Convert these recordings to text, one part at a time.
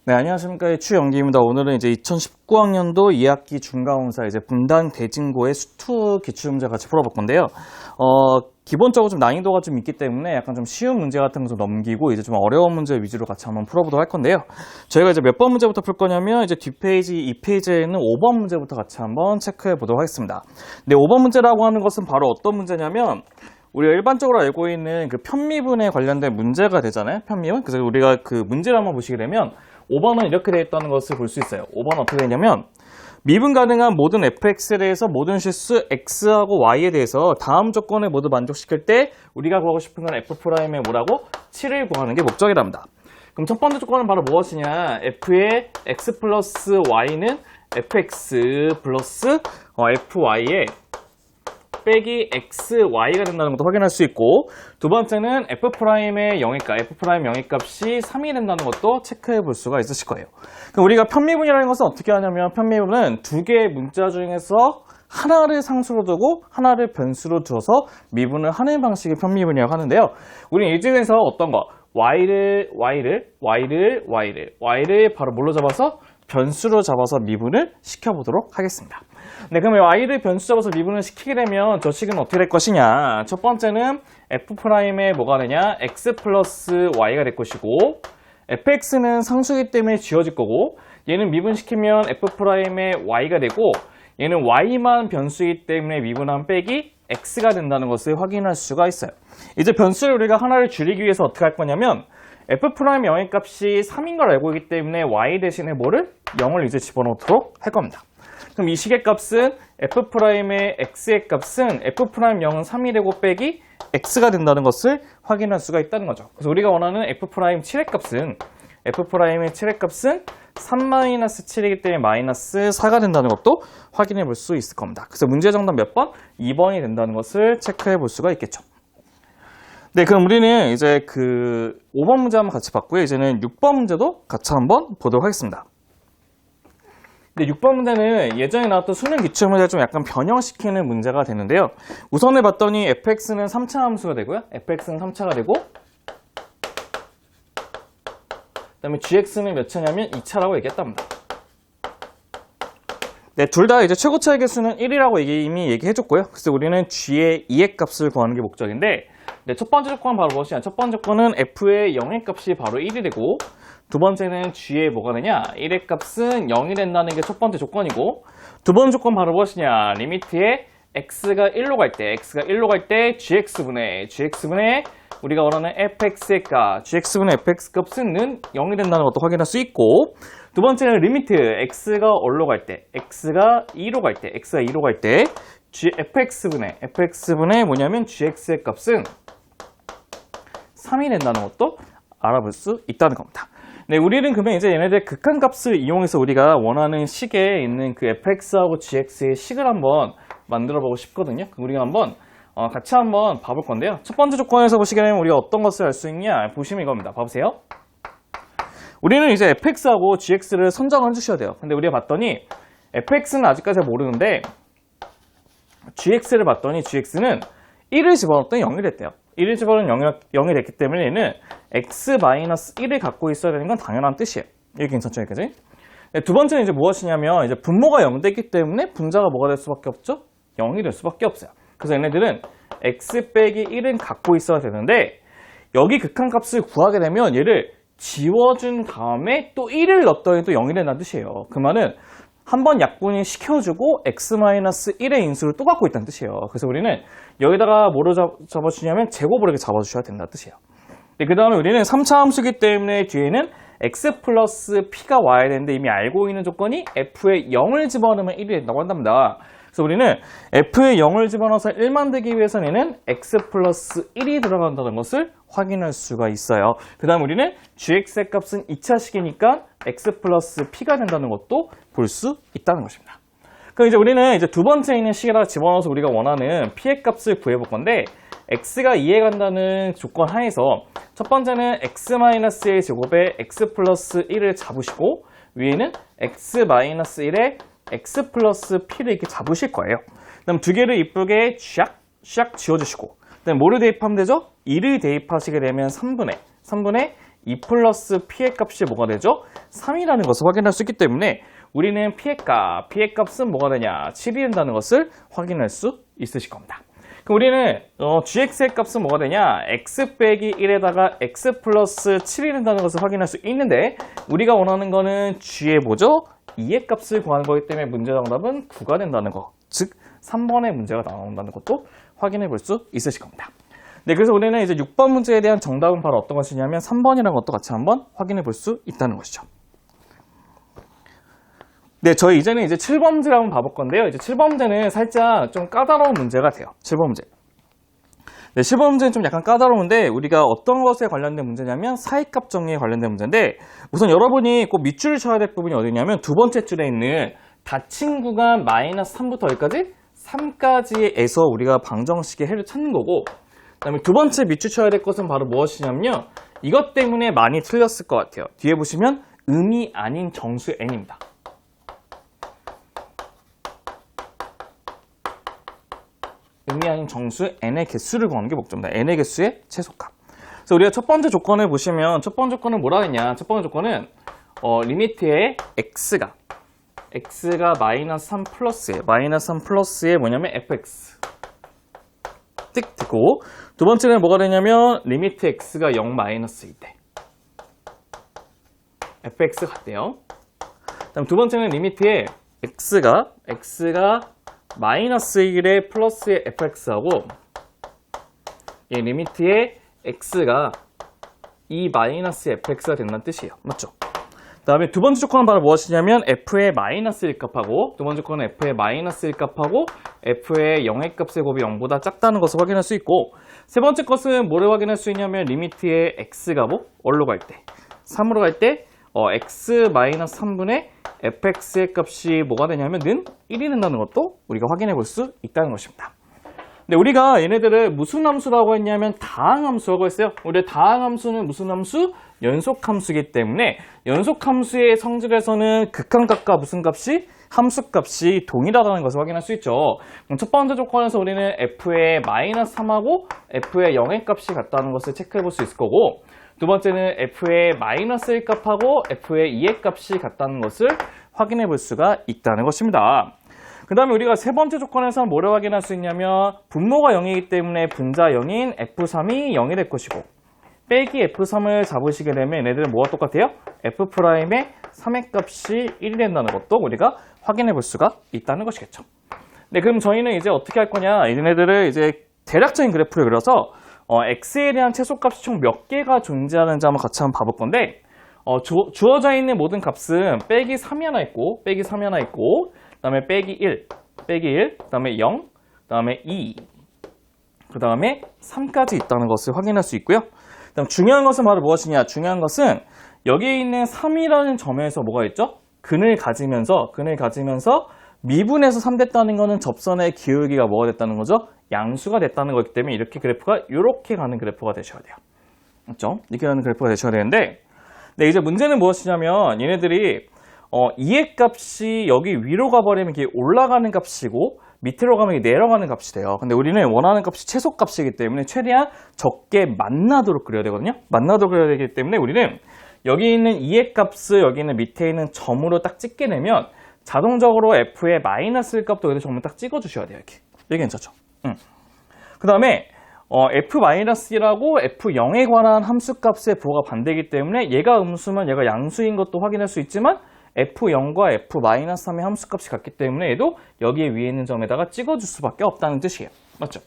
네, 안녕하십니까. 추영기입니다. 오늘은 이제 2019학년도 2학기 중간고사 이제 분당 대진고의 수투 기출문제 같이 풀어볼 건데요. 기본적으로 좀 난이도가 좀 있기 때문에 약간 좀 쉬운 문제 같은 거 좀 넘기고 이제 좀 어려운 문제 위주로 같이 한번 풀어보도록 할 건데요. 저희가 이제 몇 번 문제부터 풀 거냐면 이제 뒷페이지 2페이지에 있는 5번 문제부터 같이 한번 체크해 보도록 하겠습니다. 네, 5번 문제라고 하는 것은 바로 어떤 문제냐면 우리가 일반적으로 알고 있는 그 편미분에 관련된 문제가 되잖아요. 편미분. 그래서 우리가 그 문제를 한번 보시게 되면 5번은 이렇게 되어 있다는 것을 볼 수 있어요. 5번은 어떻게 되냐면 미분 가능한 모든 fx에 대해서 모든 실수 x하고 y에 대해서 다음 조건을 모두 만족시킬 때 우리가 구하고 싶은 건 f'의 뭐라고? 7을 구하는 게 목적이랍니다. 그럼 첫 번째 조건은 바로 무엇이냐? f의 x 플러스 y는 fx 플러스 fy의 빼기 xy가 된다는 것도 확인할 수 있고, 두 번째는 f'의 영의값, f'의 영의값이 3이 된다는 것도 체크해 볼 수가 있으실 거예요. 그럼 우리가 편미분이라는 것은 어떻게 하냐면 편미분은 두 개의 문자 중에서 하나를 상수로 두고 하나를 변수로 두어서 미분을 하는 방식의 편미분이라고 하는데요. 우리는 이 중에서 어떤 거? y를 바로 뭘로 잡아서? 변수로 잡아서 미분을 시켜보도록 하겠습니다. 네, 그러면 y를 변수 잡아서 미분을 시키게 되면 저 식은 어떻게 될 것이냐? 첫 번째는 f'의 뭐가 되냐? x 플러스 y가 될 것이고, fx는 상수이기 때문에 지워질 거고, 얘는 미분시키면 f'의 y가 되고, 얘는 y만 변수이기 때문에 미분한 빼기 x가 된다는 것을 확인할 수가 있어요. 이제 변수를 우리가 하나를 줄이기 위해서 어떻게 할 거냐면 f'의 영의값이 3인 걸 알고 있기 때문에 y 대신에 뭐를? 0을 이제 집어넣도록 할 겁니다. 그럼 이 식의 값은 f'의 x의 값은 f'0은 3이 되고 빼기 x가 된다는 것을 확인할 수가 있다는 거죠. 그래서 우리가 원하는 f'7의 값은 3-7이기 때문에 마이너스 4가 된다는 것도 확인해 볼 수 있을 겁니다. 그래서 문제 정답 몇 번? 2번이 된다는 것을 체크해 볼 수가 있겠죠. 네, 그럼 우리는 이제 그 5번 문제 한번 같이 봤고요. 이제는 6번 문제도 같이 한번 보도록 하겠습니다. 네, 6번 문제는 예전에 나왔던 수능 기출문제를 좀 약간 변형시키는 문제가 되는데요. 우선을 봤더니 fx는 3차 함수가 되고요. fx는 3차가 되고, 그 다음에 gx는 몇 차냐면 2차라고 얘기했답니다. 네, 둘 다 이제 최고차의 개수는 1이라고 이미 얘기해줬고요. 그래서 우리는 g의 2의 값을 구하는 게 목적인데, 네, 첫 번째 조건은 바로 무엇이냐? 첫 번째 조건은 f의 0의 값이 바로 1이 되고, 두 번째는 g의 뭐가 되냐? 1의 값은 0이 된다는 게 첫 번째 조건이고, 두 번째 조건 바로 무엇이냐? 리미트에 x가 1로 갈 때 gx분의 우리가 원하는 fx의 값, gx분의 fx 값은 0이 된다는 것도 확인할 수 있고, 두 번째는 리미트 x가 어디로 갈 때, x가 2로 갈 때 fx분의 뭐냐면 gx의 값은 3이 된다는 것도 알아볼 수 있다는 겁니다. 네, 우리는 그러면 이제 얘네들 극한값을 이용해서 우리가 원하는 식에 있는 그 fx하고 gx의 식을 한번 만들어 보고 싶거든요. 그럼 우리가 한번 같이 한번 봐볼 건데요. 첫 번째 조건에서 보시게 되면 우리가 어떤 것을 알 수 있냐? 보시면 이겁니다. 봐보세요. 우리는 이제 fx하고 gx를 선정을 해주셔야 돼요. 근데 우리가 봤더니 fx는 아직까지 모르는데 gx를 봤더니 gx는 1을 집어넣었더니 0이 됐대요. 1을 집어넣으면 0이 됐기 때문에 얘는 x-1을 갖고 있어야 되는 건 당연한 뜻이에요. 이게 괜찮죠, 여기까지? 네, 두 번째는 이제 무엇이냐면 이제 분모가 0 됐기 때문에 분자가 뭐가 될 수밖에 없죠? 0이 될 수밖에 없어요. 그래서 얘네들은 x 빼기 1은 갖고 있어야 되는데 여기 극한값을 구하게 되면 얘를 지워준 다음에 또 1을 넣었더니 또 0이 된다는 뜻이에요. 그 말은 한번 약분을 시켜주고 x-1의 인수를 또 갖고 있다는 뜻이에요. 그래서 우리는 여기다가 뭐로 잡아주냐면 제곱으로 이렇게 잡아주셔야 된다는 뜻이에요. 네, 그 다음에 우리는 3차 함수이기 때문에 뒤에는 x 플러스 p가 와야 되는데 이미 알고 있는 조건이 f에 0을 집어넣으면 1이 된다고 한답니다. 그래서 우리는 f에 0을 집어넣어서 1 만들기 위해서는 얘는 x 플러스 1이 들어간다는 것을 확인할 수가 있어요. 그 다음 우리는 gx의 값은 2차식이니까 x 플러스 p가 된다는 것도 볼 수 있다는 것입니다. 그럼 이제 우리는 이제 두 번째 있는 식에다가 집어넣어서 우리가 원하는 p의 값을 구해볼 건데 x가 2에 간다는 조건 하에서 첫 번째는 x-의 제곱에 x 플러스 1을 잡으시고 위에는 x-1에 x 플러스 p를 이렇게 잡으실 거예요. 그다음 두 개를 이쁘게 샥 지워주시고 그다음 뭐를 대입하면 되죠? 2를 대입하시게 되면 3분의 2 플러스 p의 값이 뭐가 되죠? 3이라는 것을 확인할 수 있기 때문에 우리는 p의 값은 뭐가 되냐? 7이 된다는 것을 확인할 수 있으실 겁니다. 그럼 우리는 gx의 값은 뭐가 되냐? x 빼기 1에다가 x 플러스 7이 된다는 것을 확인할 수 있는데 우리가 원하는 거는 g의 뭐죠? 2의 값을 구하는 거기 때문에 문제 정답은 9가 된다는 거. 즉 3번의 문제가 나온다는 것도 확인해 볼 수 있으실 겁니다. 네, 그래서 우리는 이제 6번 문제에 대한 정답은 바로 어떤 것이냐면 3번이라는 것도 같이 한번 확인해 볼 수 있다는 것이죠. 네, 저희 이제는 이제 7번 문제를 한번 봐볼 건데요. 이제 7번 문제는 살짝 좀 까다로운 문제가 돼요. 7번 문제. 네, 7번 문제는 좀 약간 까다로운데 우리가 어떤 것에 관련된 문제냐면 사이값 정리에 관련된 문제인데 우선 여러분이 꼭 밑줄을 쳐야 될 부분이 어디냐면 두 번째 줄에 있는 닫힌 구간 마이너스 3부터 여기까지 3까지에서 우리가 방정식의 해를 찾는 거고 그 다음에 두 번째 밑줄 쳐야 될 것은 바로 무엇이냐면요. 이것 때문에 많이 틀렸을 것 같아요. 뒤에 보시면 음이 아닌 정수 n입니다. 의미 아닌 정수 n의 개수를 구하는 게 목적입니다. n의 개수의 최소값. 그래서 우리가 첫 번째 조건을 보시면 첫 번째 조건은 뭐라 했냐? 첫 번째 조건은 리미트의 x가 마이너스 3 플러스에 뭐냐면 fx 띡 듣고 두 번째는 뭐가 되냐면 리미트 x가 0 마이너스일 때 fx 같대요. 그다음 두 번째는 리미트의 x가 마이너스 1에 플러스의 fx하고 이 리미트의 x가 2 마이너스 fx가 된다는 뜻이에요. 맞죠? 그 다음에 두 번째 조건은 바로 무엇이냐면 f의 마이너스 1값하고 두 번째 조건은 f의 마이너스 1값하고 f의 0의 값의 곱이 0보다 작다는 것을 확인할 수 있고 세 번째 것은 뭐를 확인할 수 있냐면 리미트의 x가 어디로 갈 때? 3으로 갈 때 x 마이너스 3분의 fx의 값이 뭐가 되냐면 는 1이 된다는 것도 우리가 확인해 볼 수 있다는 것입니다. 근데 우리가 얘네들을 무슨 함수라고 했냐면 다항함수라고 했어요. 우리 다항함수는 무슨 함수? 연속함수이기 때문에 연속함수의 성질에서는 극한값과 무슨 값이? 함수값이 동일하다는 것을 확인할 수 있죠. 그럼 첫 번째 조건에서 우리는 f의 마이너스 3하고 f의 0의 값이 같다는 것을 체크해 볼 수 있을 거고 두 번째는 f의 마이너스 1값하고 f의 2의 값이 같다는 것을 확인해 볼 수가 있다는 것입니다. 그 다음에 우리가 세 번째 조건에서 뭐를 확인할 수 있냐면 분모가 0이기 때문에 분자 0인 f3이 0이 될 것이고 빼기 f3을 잡으시게 되면 얘네들은 뭐가 똑같아요? f'의 3의 값이 1이 된다는 것도 우리가 확인해 볼 수가 있다는 것이겠죠. 네, 그럼 저희는 이제 어떻게 할 거냐? 얘네들을 이제 대략적인 그래프를 그려서 x에 대한 최소값이 총 몇 개가 존재하는지 한번 같이 한번 봐볼 건데 주어져 있는 모든 값은 빼기 3이 하나 있고 그 다음에 빼기 1, 그 다음에 0, 그 다음에 2, 그 다음에 3까지 있다는 것을 확인할 수 있고요. 그 다음 중요한 것은 바로 무엇이냐? 중요한 것은 여기에 있는 3이라는 점에서 뭐가 있죠? 근을 가지면서 미분에서 3 됐다는 것은 접선의 기울기가 뭐가 됐다는 거죠? 양수가 됐다는 거기 때문에 이렇게 그래프가 이렇게 가는 그래프가 되셔야 돼요. 맞죠? 이렇게 가는 그래프가 되셔야 되는데 네, 이제 문제는 무엇이냐면 얘네들이 2의 값이 여기 위로 가버리면 이게 올라가는 값이고 밑으로 가면 이게 내려가는 값이 돼요. 근데 우리는 원하는 값이 최소값이기 때문에 최대한 적게 만나도록 그려야 되거든요. 만나도록 그려야 되기 때문에 우리는 여기 있는 2의 값을 여기 있는 밑에 있는 점으로 딱 찍게 되면 자동적으로 f의 마이너스 1값도 여기서 점을 딱 찍어주셔야 돼요. 이게 괜찮죠? 그 다음에 f-1하고 f0에 관한 함수값의 부호가 반대이기 때문에 얘가 음수면 얘가 양수인 것도 확인할 수 있지만 f0과 f-3의 함수값이 같기 때문에 얘도 여기에 위에 있는 점에다가 찍어줄 수밖에 없다는 뜻이에요. 맞죠?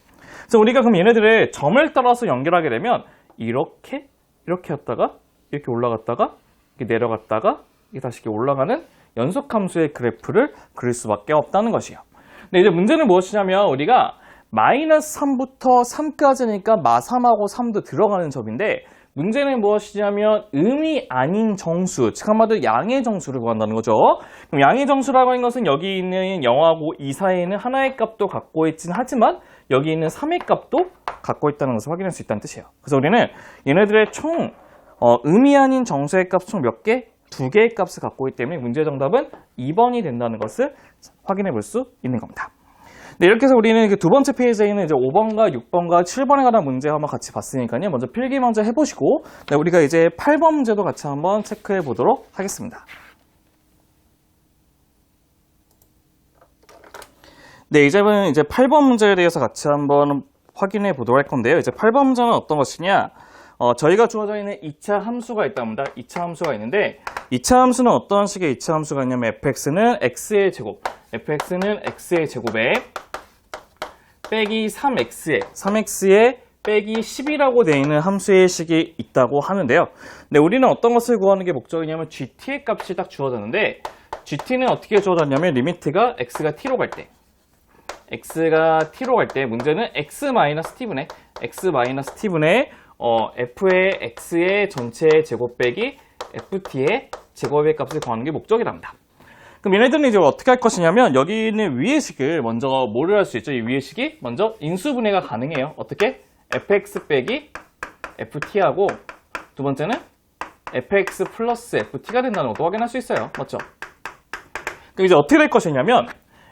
그래서 우리가 그럼 얘네들을 점을 따라서 연결하게 되면 이렇게 했다가 이렇게 올라갔다가 이렇게 내려갔다가 이게 다시 이렇게 올라가는 연속함수의 그래프를 그릴 수밖에 없다는 것이에요. 근데 이제 문제는 무엇이냐면 우리가 마이너스 3부터 3까지니까 마3하고 3도 들어가는 점인데 문제는 무엇이냐면 음이 아닌 정수, 즉 한마디로 양의 정수를 구한다는 거죠. 그럼 양의 정수라고 하는 것은 여기 있는 0하고 2 사이에는 하나의 값도 갖고 있진 하지만 여기 있는 3의 값도 갖고 있다는 것을 확인할 수 있다는 뜻이에요. 그래서 우리는 얘네들의 총 음이 아닌 정수의 값 총 몇 개? 2개의 값을 갖고 있기 때문에 문제의 정답은 2번이 된다는 것을 확인해 볼 수 있는 겁니다. 네, 이렇게 해서 우리는 그 두 번째 페이지에 있는 이제 5번과 6번과 7번에 관한 문제 한번 같이 봤으니까요. 먼저 필기 먼저 해보시고, 네, 우리가 이제 8번 문제도 같이 한번 체크해 보도록 하겠습니다. 네, 이제는 이제 8번 문제에 대해서 같이 한번 확인해 보도록 할 건데요. 이제 8번 문제는 어떤 것이냐? 저희가 주어져 있는 2차 함수가 있답니다. 2차 함수가 있는데, 2차 함수는 어떤 식의 2차 함수가 있냐면, fx는 x의 제곱, fx는 x의 제곱에 빼기 3x에 빼기 10이라고 되어 있는 함수의 식이 있다고 하는데요. 네, 우리는 어떤 것을 구하는 게 목적이냐면, gt의 값이 딱 주어졌는데, gt는 어떻게 주어졌냐면, 리미트가 x가 t로 갈 때, 문제는 x-t분의 f의 x의 전체 제곱 빼기 ft의 제곱의 값을 구하는 게 목적이랍니다. 그럼 얘네들은 이제 어떻게 할 것이냐면, 여기 있는 위의 식을 먼저 뭐를 할 수 있죠? 이 위의 식이 먼저 인수분해가 가능해요. 어떻게? fx 빼기 ft하고 두 번째는 fx 플러스 ft가 된다는 것도 확인할 수 있어요. 맞죠? 그럼 이제 어떻게 될 것이냐면,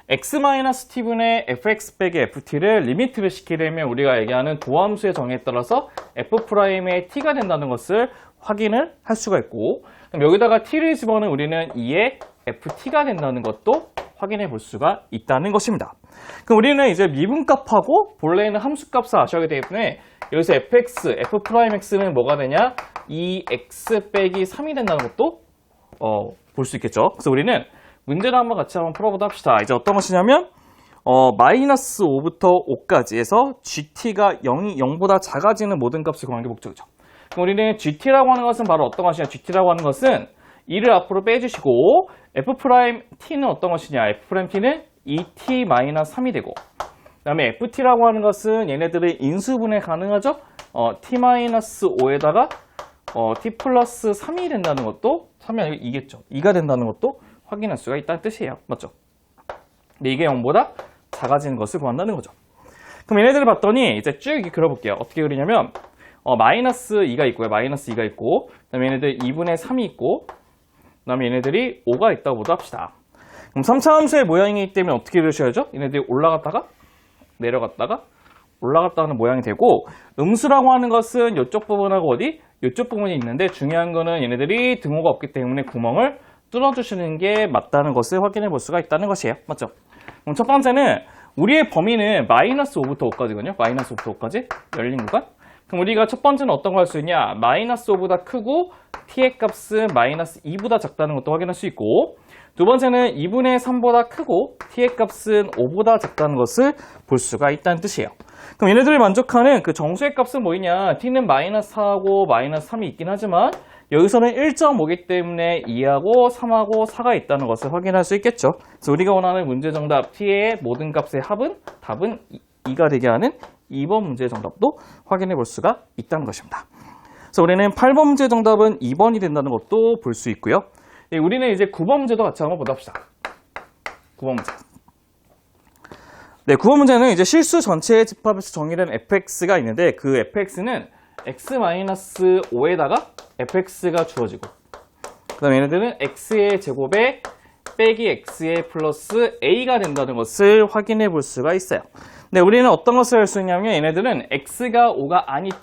x-t분의 fx 빼기 ft를 리미트를 시키려면 우리가 얘기하는 도함수의 정의에 따라서 f'의 t가 된다는 것을 확인을 할 수가 있고, 그럼 여기다가 t를 집어넣은 우리는 2의 ft가 된다는 것도 확인해 볼 수가 있다는 것입니다. 그럼 우리는 이제 미분값하고 본래 있는 함수값을 아셔야 되기 때문에 여기서 f'x는 뭐가 되냐? 2x 빼기 3이 된다는 것도 볼 수 있겠죠. 그래서 우리는 문제를 한번 같이 한번 풀어보도록 합시다. 이제 어떤 것이냐면, 마이너스 5부터 5까지 해서 gt가 0보다 작아지는 모든 값을 구하는 게 목적이죠. 그럼 우리는 gt라고 하는 것은 바로 어떤 것이냐? gt라고 하는 것은 2를 앞으로 빼주시고, f't는 어떤 것이냐? f't는 2t-3이 되고, 그 다음에 ft라고 하는 것은 얘네들의 인수분해 가능하죠? t-5에다가 t 플러스 3이 된다는 것도, 3이 아니고 2겠죠. 2가 된다는 것도 확인할 수가 있다는 뜻이에요. 맞죠? 근데 이게 0보다 작아지는 것을 구한다는 거죠. 그럼 얘네들을 봤더니 이제 쭉 그려볼게요. 어떻게 그리냐면, 마이너스 2가 있고요. 마이너스 2가 있고, 그 다음에 얘네들 2분의 3이 있고, 그 다음에 얘네들이 5가 있다고 보도록 합시다. 그럼 3차 함수의 모양이기 때문에 어떻게 그리셔야죠? 얘네들이 올라갔다가 내려갔다가 올라갔다 하는 모양이 되고, 음수라고 하는 것은 이쪽 부분하고 이쪽 부분이 있는데, 중요한 거는 얘네들이 등호가 없기 때문에 구멍을 뚫어주시는 게 맞다는 것을 확인해 볼 수가 있다는 것이에요. 맞죠? 그럼 첫 번째는 우리의 범위는 마이너스 5부터 5까지거든요. 마이너스 5부터 5까지 열린 구간. 그럼 우리가 첫 번째는 어떤 거 할 수 있냐? 마이너스 5보다 크고 t의 값은 마이너스 2보다 작다는 것도 확인할 수 있고, 두 번째는 2분의 3보다 크고 t의 값은 5보다 작다는 것을 볼 수가 있다는 뜻이에요. 그럼 얘네들을 만족하는 그 정수의 값은 뭐냐? t는 마이너스 4하고 마이너스 3이 있긴 하지만 여기서는 1.5이기 때문에 2하고 3하고 4가 있다는 것을 확인할 수 있겠죠. 그래서 우리가 원하는 문제 정답 t의 모든 값의 합은 답은 2가 되게 하는 2번 문제 정답도 확인해 볼 수가 있다는 것입니다. 그래서 우리는 8번 문제 정답은 2번이 된다는 것도 볼 수 있고요. 우리는 이제 9번 문제도 같이 한번 보도록 합시다. 9번 문제. 네, 9번 문제는 이제 실수 전체의 집합에서 정의된 fx가 있는데, 그 fx는 x-5에다가 fx가 주어지고, 그 다음에 얘네들은 x의 제곱에 빼기 x의 플러스 a가 된다는 것을 확인해 볼 수가 있어요. 네, 우리는 어떤 것을 할 수 있냐면, 얘네들은 x가 5가 아닐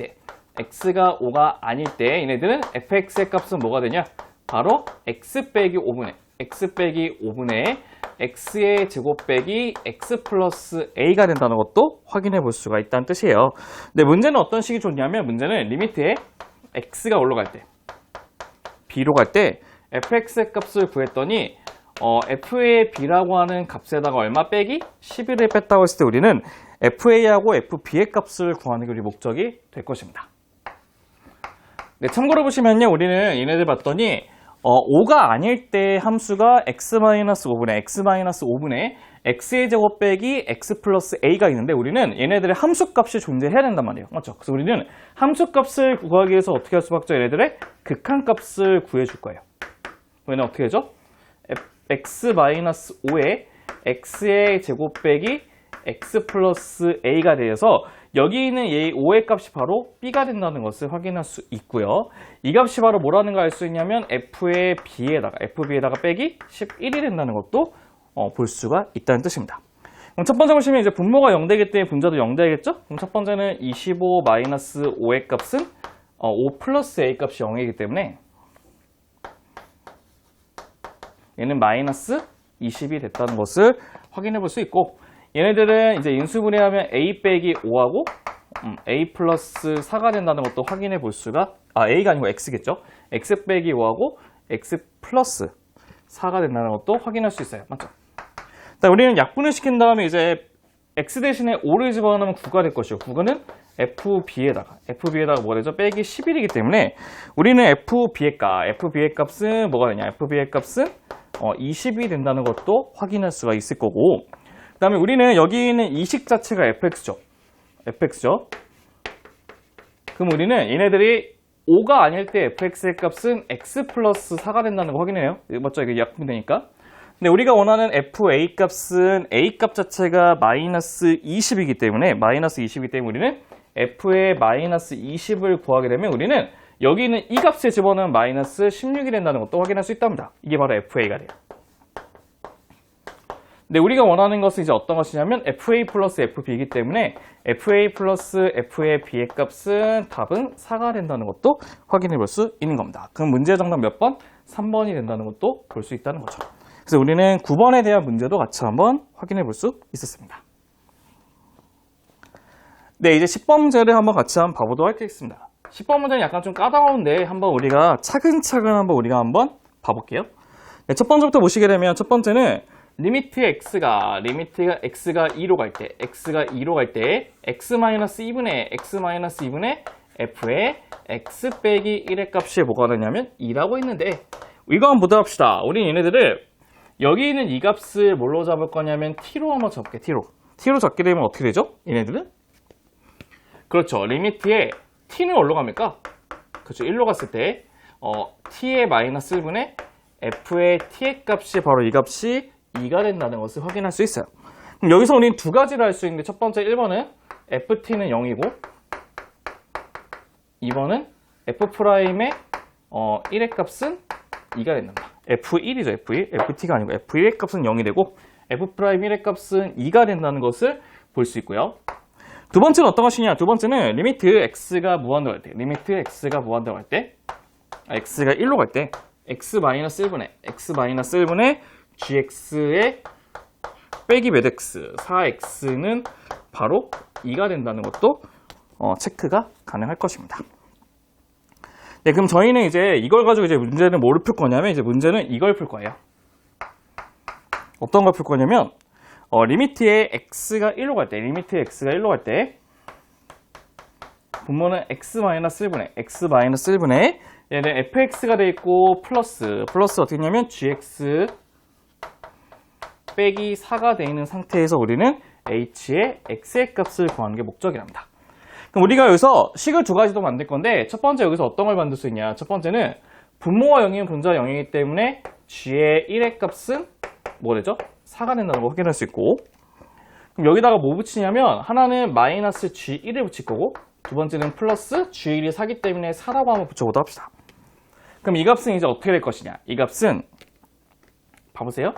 때 얘네들은 fx의 값은 뭐가 되냐? 바로 x 빼기 5분의 x의 제곱 빼기 x 플러스 a가 된다는 것도 확인해 볼 수가 있다는 뜻이에요. 근데 문제는 어떤 식이 좋냐면, 문제는 리미트에 x가 올라갈 때, b로 갈 때 fx의 값을 구했더니 f의 b라고 하는 값에다가 얼마 빼기 11을 뺐다고 했을 때 우리는 fa하고 fb의 값을 구하는 게 우리 목적이 될 것입니다. 네, 참고로 보시면요, 우리는 얘네들 봤더니 5가 아닐 때 함수가 x-5분의 x의 제곱 빼기 x 플러스 a가 있는데, 우리는 얘네들의 함수값이 존재해야 된단 말이에요. 맞죠? 그래서 우리는 함수값을 구하기 위해서 어떻게 할 수밖에 없죠? 얘네들의 극한값을 구해줄 거예요. 그러면 어떻게 되죠? x-5에 x의 제곱 빼기 x 플러스 a가 되어서 여기 있는 이 5의 값이 바로 b가 된다는 것을 확인할 수 있고요. 이 값이 바로 뭐라는 걸 알 수 있냐면 f의 b에다가 빼기 11이 된다는 것도 볼 수가 있다는 뜻입니다. 그럼 첫 번째 보시면 이제 분모가 0되기 때문에 분자도 0되겠죠? 그럼 첫 번째는 25 마이너스 5의 값은 5 플러스 a 값이 0이기 때문에 얘는 마이너스 20이 됐다는 것을 확인해 볼 수 있고, 얘네들은 이제 인수분해하면 a 빼기 5하고 a 플러스 4가 된다는 것도 확인해 볼 수가, a가 아니고 x겠죠? x 빼기 5하고 x 플러스 4가 된다는 것도 확인할 수 있어요. 맞죠? 우리는 약분을 시킨 다음에 이제 x 대신에 5를 집어넣으면 9가 될 것이고, 9는 FB에다가 뭐가 되죠? 빼기 11이기 때문에 우리는 FB의 값은 뭐가 되냐? FB의 값은 20이 된다는 것도 확인할 수가 있을 거고, 그 다음에 우리는 여기 있는 이 식 자체가 fx죠. 그럼 우리는 얘네들이 5가 아닐 때 fx의 값은 x 플러스 4가 된다는 거 확인해요. 맞죠? 이게 약분되니까. 근데 우리가 원하는 fa 값은 a 값 자체가 마이너스 20이기 때문에 우리는 f의 마이너스 20을 구하게 되면 우리는 여기 있는 이 값에 집어넣으면 마이너스 16이 된다는 것도 확인할 수 있답니다. 이게 바로 fa가 돼요. 근데 우리가 원하는 것은 이제 어떤 것이냐면 fa 플러스 fb이기 때문에 fa 플러스 f의 값은 답은 4가 된다는 것도 확인해 볼 수 있는 겁니다. 그럼 문제 정답 몇 번? 3번이 된다는 것도 볼 수 있다는 거죠. 그래서 우리는 9번에 대한 문제도 같이 한번 확인해 볼 수 있었습니다. 네, 이제 10번 문제를 한번 같이 한번 봐보도록 하겠습니다. 10번 문제는 약간 좀 까다로운데 한번 우리가 차근차근 한번 봐볼게요. 네, 첫 번째부터 보시게 되면 첫 번째는 리미트 x가 2로 갈 때, x-2분의 f의 x 빼기 1의 값이 뭐가 되냐면 2라고 있는데, 이거 한번 보도록 합시다. 우리 얘네들을 여기 있는 이 값을 뭘로 잡을 거냐면 t로 한번 잡게, t로 잡게 되면 어떻게 되죠? 얘네들은? 그렇죠. 리미트에 t는 어디로 갑니까? 그렇죠. 1로 갔을 때 t의 마이너스 1분의 f의 t의 값이 바로 이 값이 2가 된다는 것을 확인할 수 있어요. 그럼 여기서 우리는 두 가지를 할 수 있는데, 첫 번째 1번은 ft는 0이고 2번은 f'의 1의 값은 2가 된답니다. f1이죠. ft가 아니고 f1의 값은 0이 되고 f'1의 값은 2가 된다는 것을 볼 수 있고요. 두 번째는 어떤 것이냐? 두 번째는 리미트 x가 무한대로 갈 때, x가 1로 갈 때 x-1분의 gx의 빼기 몇 x, 4x는 바로 2가 된다는 것도 체크가 가능할 것입니다. 네, 그럼 저희는 이제 이걸 가지고 이제 문제는 뭐를 풀 거냐면, 이제 문제는 이걸 풀 거예요. 어떤 걸 풀 거냐면, 리미트의 x가 1로 갈 때, 분모는 x-1분의 얘는 fx가 돼 있고 플러스 어떻게 했냐면 gx 빼기 4가 돼 있는 상태에서 우리는 h의 x의 값을 구하는 게 목적이랍니다. 그럼 우리가 여기서 식을 두 가지도 만들 건데, 첫 번째 여기서 어떤 걸 만들 수 있냐? 첫 번째는 분모가 0이면 분자가 0이기 때문에 g의 1의 값은 뭐 되죠? 4가 된다는 걸 확인할 수 있고, 그럼 여기다가 뭐 붙이냐면 하나는 마이너스 g1을 붙일 거고, 두 번째는 플러스 g1이 4기 때문에 4라고 한번 붙여보도록 합시다. 그럼 이 값은 이제 어떻게 될 것이냐? 이 값은 봐보세요.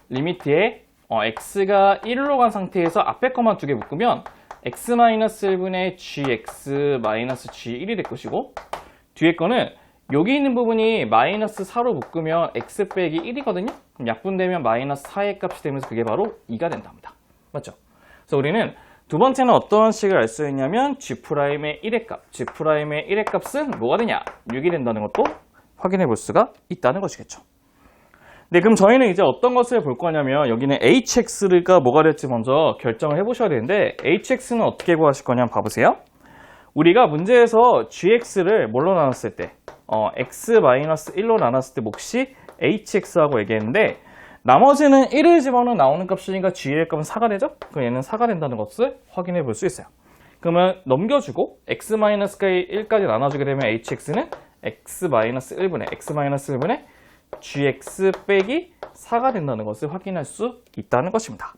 리미트에 x가 1로 간 상태에서 앞에 것만 두 개 묶으면 x-1분의 gx-g1이 될 것이고, 뒤에 거는 여기 있는 부분이 마이너스 4로 묶으면 x 빼기 1이거든요. 그럼 약분되면 마이너스 4의 값이 되면서 그게 바로 2가 된답니다. 맞죠? 그래서 우리는 두 번째는 어떤 식을 알 수 있냐면 g'의 1의 값은 뭐가 되냐? 6이 된다는 것도 확인해 볼 수가 있다는 것이겠죠. 네, 그럼 저희는 이제 어떤 것을 볼 거냐면, 여기는 hx가 뭐가 될지 먼저 결정을 해보셔야 되는데, hx는 어떻게 구하실 거냐면 봐보세요. 우리가 문제에서 gx를 뭘로 나눴을 때, x-1로 나눴을 때 몫이 hx라고 얘기했는데, 나머지는 1을 집어넣으면 나오는 값이니까 g의 값은 4가 되죠? 그럼 얘는 4가 된다는 것을 확인해 볼 수 있어요. 그러면 넘겨주고 x-1까지 나눠주게 되면 hx는 x-1분의 gx 빼기 4가 된다는 것을 확인할 수 있다는 것입니다.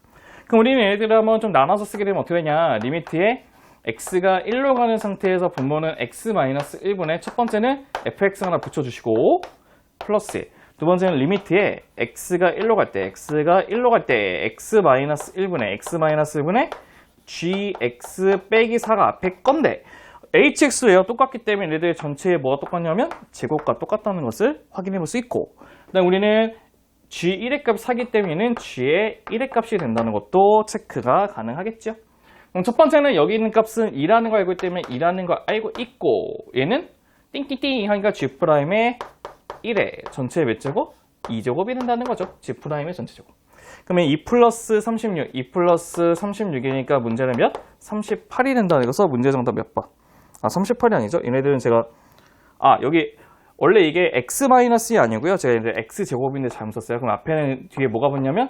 그럼 우리는 얘네들을 한번 좀 나눠서 쓰게 되면 어떻게 되냐? 리미트에 x가 1로 가는 상태에서 분모는 x-1분의 첫 번째는 fx 하나 붙여주시고, 플러스 두 번째는 리미트에 x가 1로 갈 때, x-1분의 x-1분의 gx 빼기 4가 앞에 건데 hx예요. 똑같기 때문에 얘들 전체에 뭐가 똑같냐면 제곱과 똑같다는 것을 확인해 볼 수 있고, 그다음 우리는 g1의 값 4기 때문에는 g의 1의 값이 된다는 것도 체크가 가능하겠죠. 그럼 첫 번째는 여기 있는 값은 2라는 거 알고 있기 때문에 2라는 거 알고 있고, 얘는 띵띵띵 하니까 g'의 1의 전체 몇 제곱? 2제곱이 된다는 거죠. g'의 전체 제곱. 그러면 2 플러스 36, 2 플러스 36이니까 문제는 몇? 38이 된다는 거서 문제 정답 몇 번? 38이 아니죠. 얘네들은 제가 여기 원래 이게 x-이 아니고요. 제가 이제 x제곱인데 잘못 썼어요. 그럼 앞에는 뒤에 뭐가 붙냐면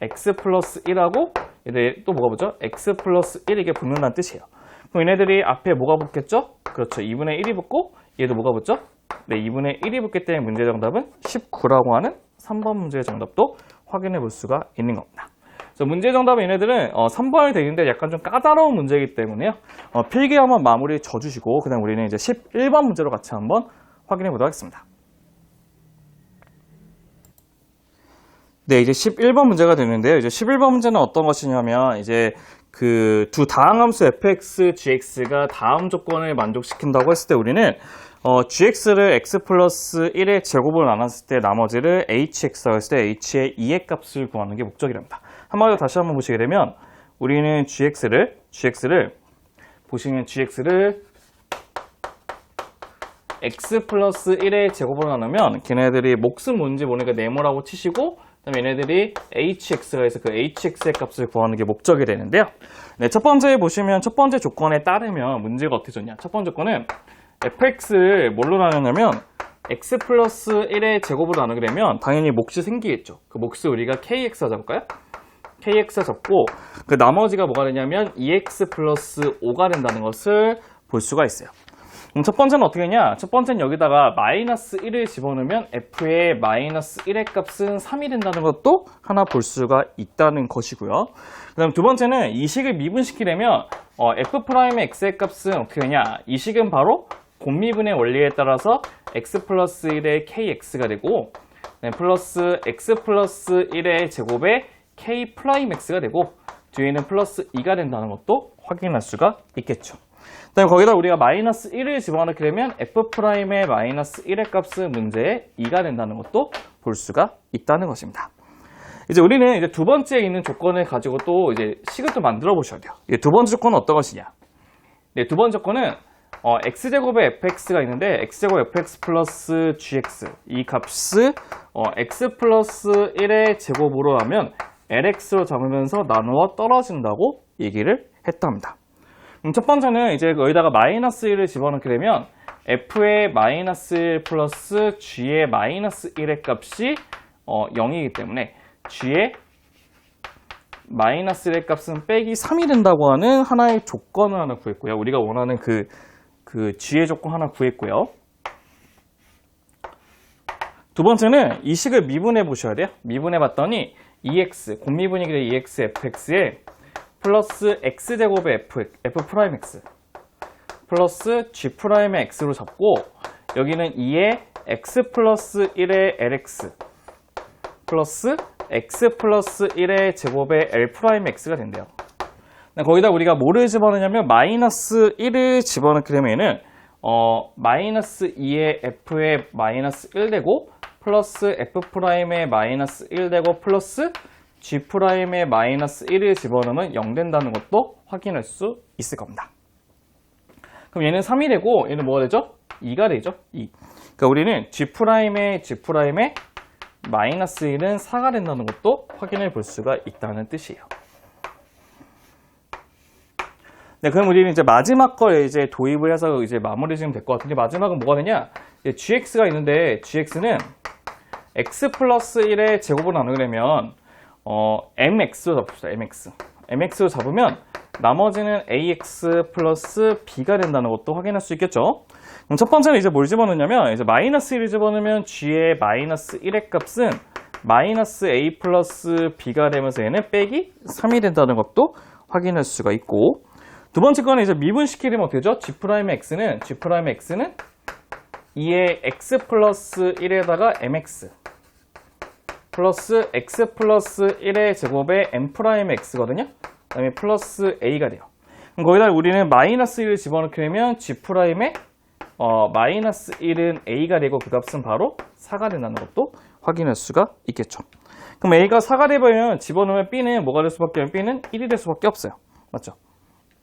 x 플러스 1하고 얘들 또 뭐가 붙죠? x 플러스 1 이게 붙는다는 뜻이에요. 그럼 얘네들이 앞에 뭐가 붙겠죠? 그렇죠. 2분의 1이 붙고 얘도 뭐가 붙죠? 네, 2분의 1이 붙기 때문에 문제 정답은 19라고 하는 3번 문제의 정답도 확인해 볼 수가 있는 겁니다. 그래서 문제 정답은 얘네들은 3번이 되는데 약간 좀 까다로운 문제이기 때문에요. 필기 한번 마무리 져주시고 그다음 우리는 이제 11번 문제로 같이 한번 확인해 보도록 하겠습니다. 네, 이제 11번 문제가 되는데요. 이제 11번 문제는 어떤 것이냐면 이제 그 두 다항함수 fx, gx가 다음 조건을 만족시킨다고 했을 때 우리는 gx를 x 플러스 1의 제곱으로 나눴을 때 나머지를 hx라고 했을 때 h의 2의 값을 구하는 게 목적이랍니다. 한마디로 다시 한번 보시게 되면 우리는 gx를 보시면 gx를 x 플러스 1의 제곱으로 나누면 걔네들이 몫은 뭔지 모르니까 네모라고 치시고 그다음에 얘네들이 hx가 있어 그 hx의 값을 구하는 게 목적이 되는데요. 네, 첫 번째 보시면 첫 번째 조건에 따르면 문제가 어떻게 졌냐. 첫 번째 조건은 fx를 뭘로 나누냐면 x 플러스 1의 제곱으로 나누게 되면 당연히 몫이 생기겠죠. 그 몫을 우리가 kx가 잡을까요? kx가 잡고 그 나머지가 뭐가 되냐면 2x 플러스 5가 된다는 것을 볼 수가 있어요. 그럼 첫 번째는 어떻게 하냐? 첫 번째는 여기다가 마이너스 1을 집어넣으면 f의 마이너스 1의 값은 3이 된다는 것도 하나 볼 수가 있다는 것이고요. 그 다음 두 번째는 이 식을 미분시키려면 f'의 x의 값은 어떻게 되냐? 이 식은 바로 곱미분의 원리에 따라서 x 플러스 1의 kx가 되고 플러스 x 플러스 1의 제곱에 k 프라임 x가 되고 뒤에는 플러스 2가 된다는 것도 확인할 수가 있겠죠. 그다음에 거기다 우리가 마이너스 1을 집어넣게 되면 f'의 마이너스 1의 값은 문제에 2가 된다는 것도 볼 수가 있다는 것입니다. 이제 우리는 이제 두 번째에 있는 조건을 가지고 또 이제 식을 또 만들어 보셔야 돼요. 두 번째 조건은 어떤 것이냐? 네, 두 번째 조건은 x제곱에 fx가 있는데 x제곱 fx 플러스 gx 이 값을 x 플러스 1의 제곱으로 하면 lx로 잡으면서 나누어 떨어진다고 얘기를 했답니다. 첫 번째는 이제 여기다가 마이너스 1을 집어넣게 되면 f의 마이너스 1 플러스 g의 마이너스 1의 값이 0이기 때문에 g의 마이너스 1의 값은 빼기 3이 된다고 하는 하나의 조건을 하나 구했고요. 우리가 원하는 그 g의 조건 하나 구했고요. 두 번째는 이 식을 미분해 보셔야 돼요. 미분해 봤더니 2x, 곱미분이기 때문에 2x fx에 플러스 x제곱의 f'x 플러스 g'의 x로 잡고 여기는 2의 x 플러스 1의 lx 플러스 x 플러스 1의 제곱의 l'x가 된대요. 거기다 우리가 뭐를 집어넣냐면 마이너스 1을 집어넣게 되면은 마이너스 2의 f의 마이너스 1 되고 플러스 f'의 마이너스 1 되고 플러스 g'의 마이너스 1을 집어넣으면 0 된다는 것도 확인할 수 있을 겁니다. 그럼 얘는 3이 되고 얘는 뭐가 되죠? 2가 되죠. 2. 그러니까 우리는 g'의 마이너스 1은 4가 된다는 것도 확인해 볼 수가 있다는 뜻이에요. 네, 그럼 우리는 이제 마지막 걸 이제 도입을 해서 이제 마무리 지으면 될 것 같은데 마지막은 뭐가 되냐? gx가 있는데 gx는 x 플러스 1의 제곱으로 나누게 되면 mx로 잡읍시다. mx로 잡으면 나머지는 ax 플러스 b가 된다는 것도 확인할 수 있겠죠. 그럼 첫 번째는 이제 뭘 집어넣냐면 이제 마이너스 1을 집어넣으면 g의 마이너스 1의 값은 마이너스 a 플러스 b가 되면서 얘는 빼기 3이 된다는 것도 확인할 수가 있고 두 번째 거는 이제 미분시키려면 어떻게 되죠? g'의 x는 2의 x 플러스 1에다가 mx 플러스 x 플러스 1의 제곱에 n'의 x거든요. 그 다음에 플러스 a가 돼요. 그럼 거기다 우리는 마이너스 1을 집어넣게 되면 g'의 마이너스 1은 a가 되고 그 값은 바로 4가 된다는 것도 확인할 수가 있겠죠. 그럼 a가 4가 되면 집어넣으면 b는 뭐가 될 수밖에 없는 b는 1이 될 수밖에 없어요. 맞죠?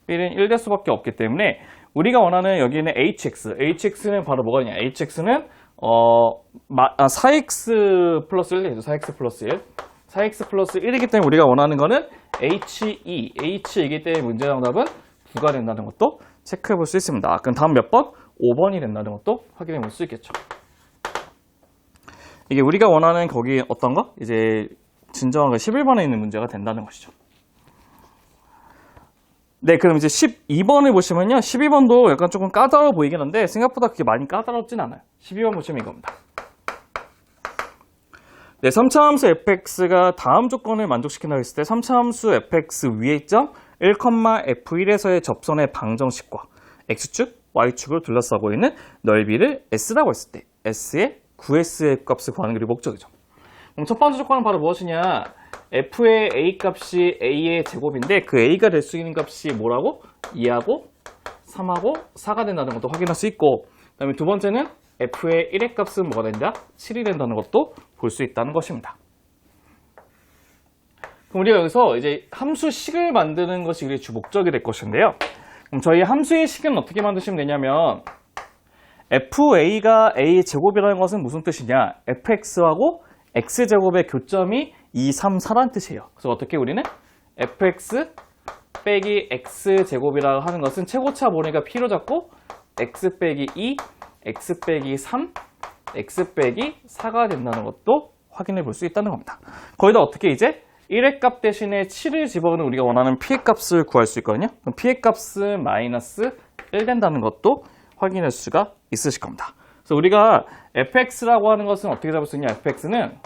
b는 1 될 수밖에 없기 때문에 우리가 원하는 여기는 hx는 바로 뭐가 되냐? hx는 4x 플러스 1 되죠. 4x 플러스 1. 4x 플러스 1이기 때문에 우리가 원하는 거는 h이기 때문에 문제 정답은 9가 된다는 것도 체크해 볼 수 있습니다. 그럼 다음 몇 번? 5번이 된다는 것도 확인해 볼 수 있겠죠. 이게 우리가 원하는 거기 어떤 거? 이제 진정한 11번에 있는 문제가 된다는 것이죠. 네, 그럼 이제 12번을 보시면요. 12번도 약간 조금 까다로워 보이긴 한데 생각보다 그렇게 많이 까다롭진 않아요. 12번 보시면 이겁니다. 네, 3차 함수 fx가 다음 조건을 만족시킨다고 했을 때 3차 함수 fx 위의 점 1,f1에서의 접선의 방정식과 x축, y축을 둘러싸고 있는 넓이를 s라고 했을 때 s의 9s의 값을 구하는 게 목적이죠. 그럼 첫 번째 조건은 바로 무엇이냐? f의 a 값이 a의 제곱인데 그 a가 될 수 있는 값이 뭐라고? 2하고 3하고 4가 된다는 것도 확인할 수 있고, 그 다음에 두 번째는 f의 1의 값은 뭐가 된다? 7이 된다는 것도 볼 수 있다는 것입니다. 그럼 우리가 여기서 이제 함수식을 만드는 것이 우리의 주 목적이 될 것인데요. 그럼 저희 함수의 식은 어떻게 만드시면 되냐면 fa가 a의 제곱이라는 것은 무슨 뜻이냐? fx하고 x제곱의 교점이 2, 3, 4라는 뜻이에요. 그래서 어떻게 우리는 fx 빼기 x제곱이라고 하는 것은 최고차 모르니까 p로 잡고 x 빼기 2, x 빼기 3, x 빼기 4가 된다는 것도 확인해 볼 수 있다는 겁니다. 거기다 어떻게 이제 1의 값 대신에 7을 집어넣으면 우리가 원하는 p의 값을 구할 수 있거든요. 그럼 p의 값은 마이너스 1 된다는 것도 확인할 수가 있으실 겁니다. 그래서 우리가 fx라고 하는 것은 어떻게 잡을 수 있냐? fx는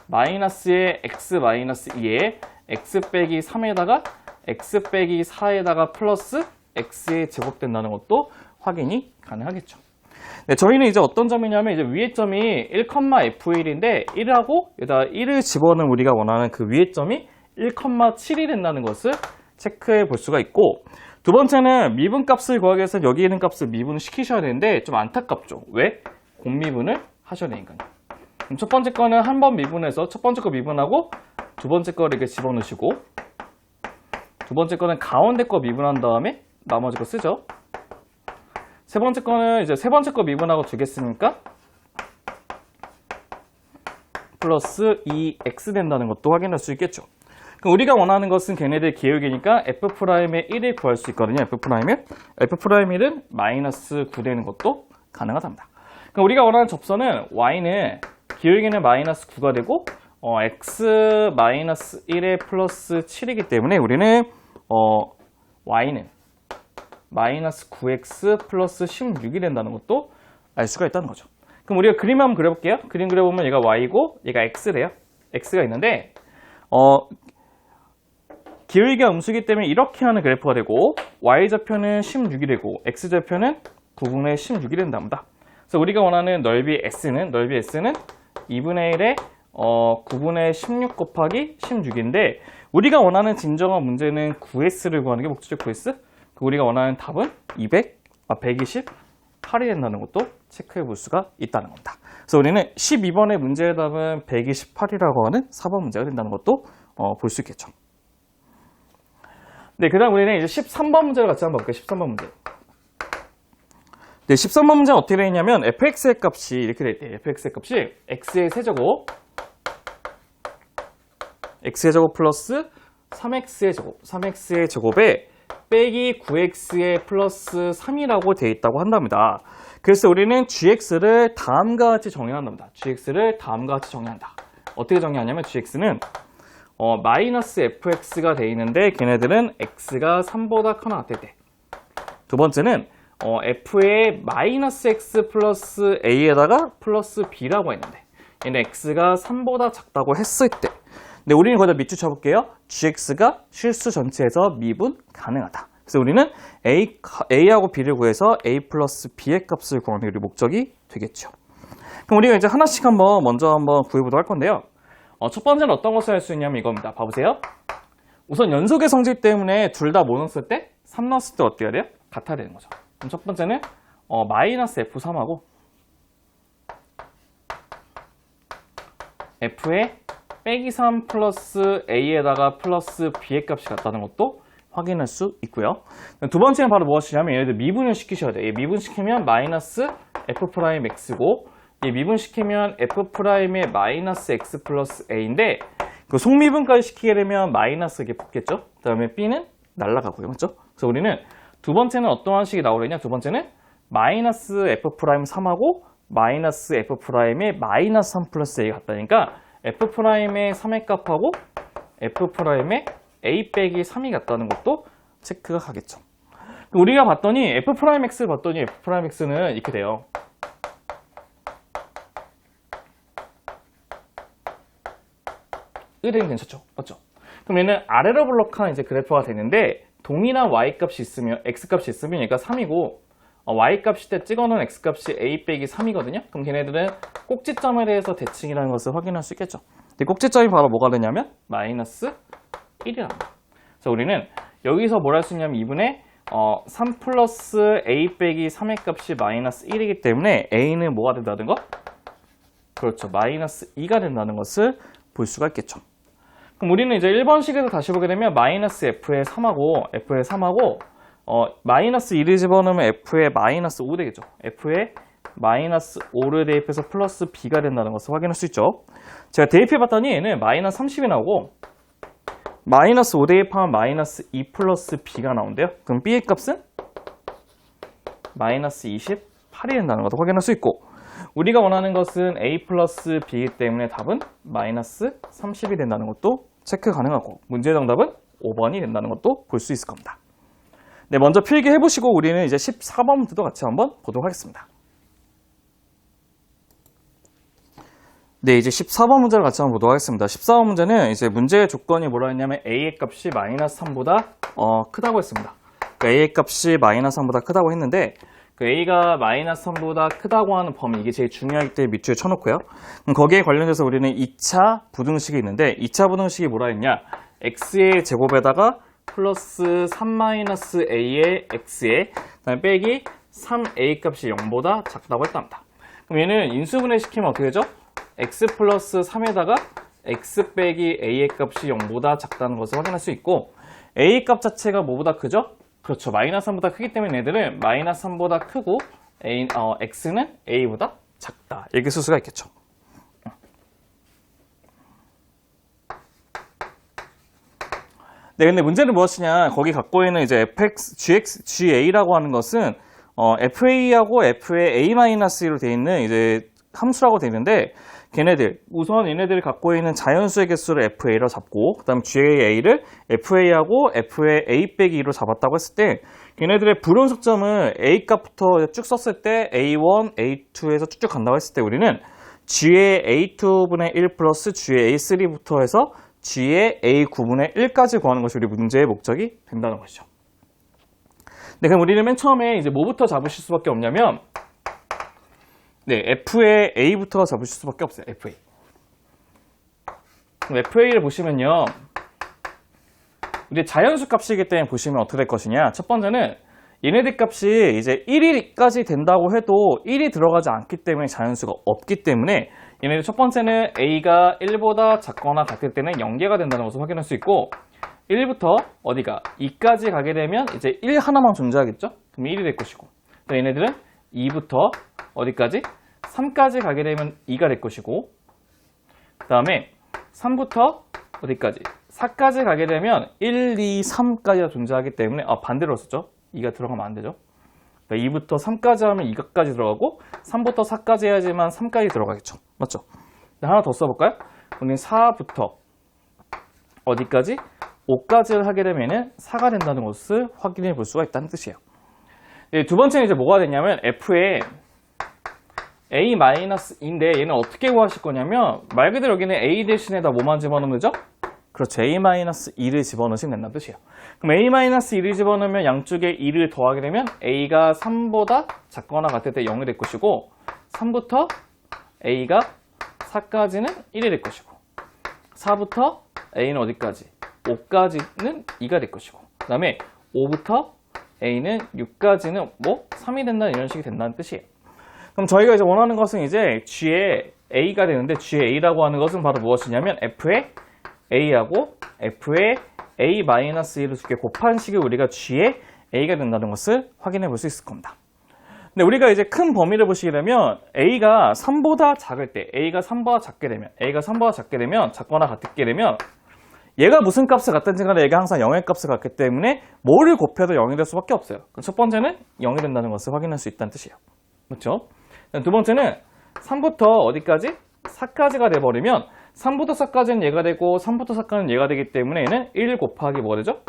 마이너스의 x 마이너스 2에 x 빼기 3에다가 x 빼기 4에다가 플러스 x에 제곱된다는 것도 확인이 가능하겠죠. 네, 저희는 이제 어떤 점이냐면 이제 위의 점이 1,f1인데 1하고 여기다 1을 집어넣으면 우리가 원하는 그 위의 점이 1,7이 된다는 것을 체크해 볼 수가 있고, 두 번째는 미분값을 구하기 위해서 여기 있는 값을 미분을 시키셔야 되는데 좀 안타깝죠. 왜? 곱미분을 하셔야 되니까요. 그럼 첫 번째 거는 한 번 미분해서 첫 번째 거 미분하고 두 번째 거를 이렇게 집어넣으시고 두 번째 거는 가운데 거 미분한 다음에 나머지 거 쓰죠. 세 번째 거는 이제 세 번째 거 미분하고 주겠으니까 플러스 2x 된다는 것도 확인할 수 있겠죠. 그럼 우리가 원하는 것은 걔네들 기울기니까 f'의 1을 구할 수 있거든요. f'의 1은 마이너스 9 되는 것도 가능하답니다. 그럼 우리가 원하는 접선은 y는 기울기는 마이너스 9가 되고 x 마이너스 1에 플러스 7이기 때문에 우리는 y는 마이너스 9x 플러스 16이 된다는 것도 알 수가 있다는 거죠. 그럼 우리가 그림 한번 그려볼게요. 그림 그려보면 얘가 y고 얘가 x래요. x가 있는데 기울기가 음수기 때문에 이렇게 하는 그래프가 되고 y좌표는 16이 되고 x좌표는 9분의 16이 된답니다. 그래서 우리가 원하는 넓이 s는 2분의 1에 9분의 16 곱하기 16인데 우리가 원하는 진정한 문제는 9s를 구하는 게 목적이죠. 9s. 우리가 원하는 답은 128이 된다는 것도 체크해 볼 수가 있다는 겁니다. 그래서 우리는 12번의 문제의 답은 128이라고 하는 4번 문제가 된다는 것도 볼 수 있겠죠. 네, 그 다음 우리는 이제 13번 문제를 같이 한번 볼게요. 13번 문제. 네, 13번 문제는 어떻게 되냐면 fx의 값이 이렇게 될 때 fx의 값이 x의 세제곱 x의 제곱 플러스 3x의 제곱 3x의 제곱에 빼기 9x의 플러스 3이라고 되어 있다고 한답니다. 그래서 우리는 gx를 다음과 같이 정의한답니다. gx를 다음과 같이 정의한다. 어떻게 정의하냐면 gx는 마이너스 fx가 되어 있는데 걔네들은 x가 3보다 크거나 같을 때, 두 번째는 f의 마이너스 x 플러스 a에다가 플러스 b라고 했는데 얘는 x가 3보다 작다고 했을 때, 근데 우리는 거기다 밑줄 쳐볼게요. gx가 실수 전체에서 미분 가능하다. 그래서 우리는 a하고 b를 구해서 a 플러스 b의 값을 구하는 게 우리 목적이 되겠죠. 그럼 우리가 이제 하나씩 먼저 한번 구해보도록 할 건데요. 첫 번째는 어떤 것을 할 수 있냐면 이겁니다. 봐보세요. 우선 연속의 성질 때문에 둘 다 뭐 넣었을 때? 3 넣었을 때 어떻게 해야 돼요? 같아야 되는 거죠. 그럼 첫 번째는 마이너스 F3하고 F에 빼기 3 플러스 A에다가 플러스 B의 값이 같다는 것도 확인할 수 있고요. 두 번째는 바로 무엇이냐면 얘네들 미분을 시키셔야 돼요. 미분시키면 마이너스 F'X고 미분시키면 F'의 마이너스 X 플러스 A인데 그 속미분까지 시키게 되면 마이너스 이게 붙겠죠. 그 다음에 B는 날라가고요. 맞죠? 그래서 우리는 두 번째는 어떠한 식이 나오려냐? 두 번째는 마이너스 F'3하고 마이너스 F'의 마이너스 3 플러스 A가 같다니까 F'의 3의 값하고 F'의 A 빼기 3이 같다는 것도 체크가 가겠죠. 우리가 봤더니 F'X를 봤더니 F'X는 이렇게 돼요. 의뢰는 괜찮죠? 맞죠? 그럼 얘는 아래로 블록한 이제 그래프가 되는데 동일한 y 값이 있으면 x 값이 있으면 얘가 3이고 y 값일 때 찍어놓은 x 값이 a 빼기 3이거든요. 그럼 걔네들은 꼭지점에 대해서 대칭이라는 것을 확인할 수 있겠죠. 근데 꼭지점이 바로 뭐가 되냐면 마이너스 1이라는 거예요. 그래서 우리는 여기서 뭘 할 수 있냐면 2분의 3 플러스 a 빼기 3의 값이 마이너스 1이기 때문에 a는 뭐가 된다는 거? 그렇죠. 마이너스 2가 된다는 것을 볼 수가 있겠죠. 그럼 우리는 이제 1번식에서 다시 보게 되면 마이너스 F의 3하고 마이너스 1을 집어넣으면 F의 마이너스 5 되겠죠. F의 마이너스 5를 대입해서 플러스 B가 된다는 것을 확인할 수 있죠. 제가 대입해 봤더니 얘는 마이너스 30이 나오고 마이너스 5 대입하면 마이너스 2 플러스 B가 나온대요. 그럼 B의 값은 마이너스 28이 된다는 것도 확인할 수 있고 우리가 원하는 것은 A 플러스 B이기 때문에 답은 마이너스 30이 된다는 것도 체크 가능하고 문제 정답은 5번이 된다는 것도 볼 수 있을 겁니다. 네, 먼저 필기 해보시고 우리는 이제 14번 문제도 같이 한번 보도록 하겠습니다. 네, 이제 14번 문제를 같이 한번 보도록 하겠습니다. 14번 문제는 이제 문제의 조건이 뭐라 했냐면 A의 값이 마이너스 3보다 크다고 했습니다. 그러니까 A의 값이 마이너스 3보다 크다고 했는데 그 A가 마이너스 3보다 크다고 하는 범위 이게 제일 중요하기 때문에 밑줄에 쳐놓고요. 그럼 거기에 관련해서 우리는 2차 부등식이 있는데 2차 부등식이 뭐라 했냐? X의 제곱에다가 플러스 3-A의 X에 그다음에 빼기 3A 값이 0보다 작다고 했답니다. 그럼 얘는 인수분해 시키면 어떻게 되죠? X 플러스 3에다가 X 빼기 A의 값이 0보다 작다는 것을 확인할 수 있고 A 값 자체가 뭐보다 크죠? 그렇죠. 마이너스 3보다 크기 때문에 얘들은 마이너스 3보다 크고 X는 A보다 작다. 이렇게 쓸 수가 있겠죠. 네, 근데 문제는 무엇이냐? 거기 갖고 있는 이제 GA라고 하는 것은 FA하고 F의 A-1로 되어 있는 이제 함수라고 되어 있는데 우선 얘네들이 갖고 있는 자연수의 개수를 FA로 잡고 그 다음 GA를 FA하고 F의 A 빼기 2로 잡았다고 했을 때 걔네들의 불연속점을 A 값부터 쭉 썼을 때 A1, A2에서 쭉쭉 간다고 했을 때 우리는 G의 A2분의 1 플러스 G의 A3부터 해서 G의 A9분의 1까지 구하는 것이 우리 문제의 목적이 된다는 것이죠. 네, 그럼 우리는 맨 처음에 이제 뭐부터 잡으실 수밖에 없냐면 네, F의 A부터 잡으실 수밖에 없어요. FA. 그럼 FA를 보시면요. 우리 자연수 값이기 때문에 보시면 어떻게 될 것이냐. 첫 번째는 얘네들 값이 이제 1위까지 된다고 해도 1이 들어가지 않기 때문에 자연수가 없기 때문에 얘네들 첫 번째는 A가 1보다 작거나 같을 때는 0개가 된다는 것을 확인할 수 있고 1부터 어디가 2까지 가게 되면 이제 1 하나만 존재하겠죠? 그럼 1이 될 것이고 또 얘네들은 2부터 어디까지? 3까지 가게 되면 2가 될 것이고 그 다음에 3부터 어디까지? 4까지 가게 되면 1, 2, 3까지가 존재하기 때문에 반대로 썼죠? 2가 들어가면 안 되죠? 그러니까 2부터 3까지 하면 2가까지 들어가고 3부터 4까지 해야지만 3까지 들어가겠죠? 맞죠? 하나 더 써볼까요? 우리는 4부터 어디까지? 5까지를 하게 되면 4가 된다는 것을 확인해 볼 수가 있다는 뜻이에요. 네, 두 번째는 이제 뭐가 되냐면 F에 A-2인데 얘는 어떻게 구하실 거냐면 말 그대로 여기는 A 대신에다 뭐만 집어넣으면 되죠? 그렇죠. A-2를 집어넣으시면 된다는 뜻이에요. 그럼 A-2를 집어넣으면 양쪽에 2를 더하게 되면 A가 3보다 작거나 같을 때 0이 될 것이고 3부터 a가 4까지는 1이 될 것이고 4부터 a는 어디까지? 5까지는 2가 될 것이고 그 다음에 5부터 a는 6까지는 뭐 3이 된다 이런 식이 된다는 뜻이에요. 그럼 저희가 이제 원하는 것은 이제 g의 a가 되는데 g의 a라고 하는 것은 바로 무엇이냐면 f의 a하고 f의 a-1을 두 개 곱한 식을 우리가 g의 a가 된다는 것을 확인해 볼 수 있을 겁니다. 근데 우리가 이제 큰 범위를 보시게 되면 a가 3보다 작을 때 a가 3보다 작게 되면 작거나 같게 되면 얘가 무슨 값을 갖든지 간에 얘가 항상 0의 값을 갖기 때문에 뭐를 곱해도 0이 될 수밖에 없어요. 그럼 첫 번째는 0이 된다는 것을 확인할 수 있다는 뜻이에요. 그렇죠? 두 번째는 3부터 어디까지? 4까지가 돼버리면 3부터 4까지는 얘가 되고 3부터 4까지는 얘가 되기 때문에 얘는 1 곱하기 뭐 되죠?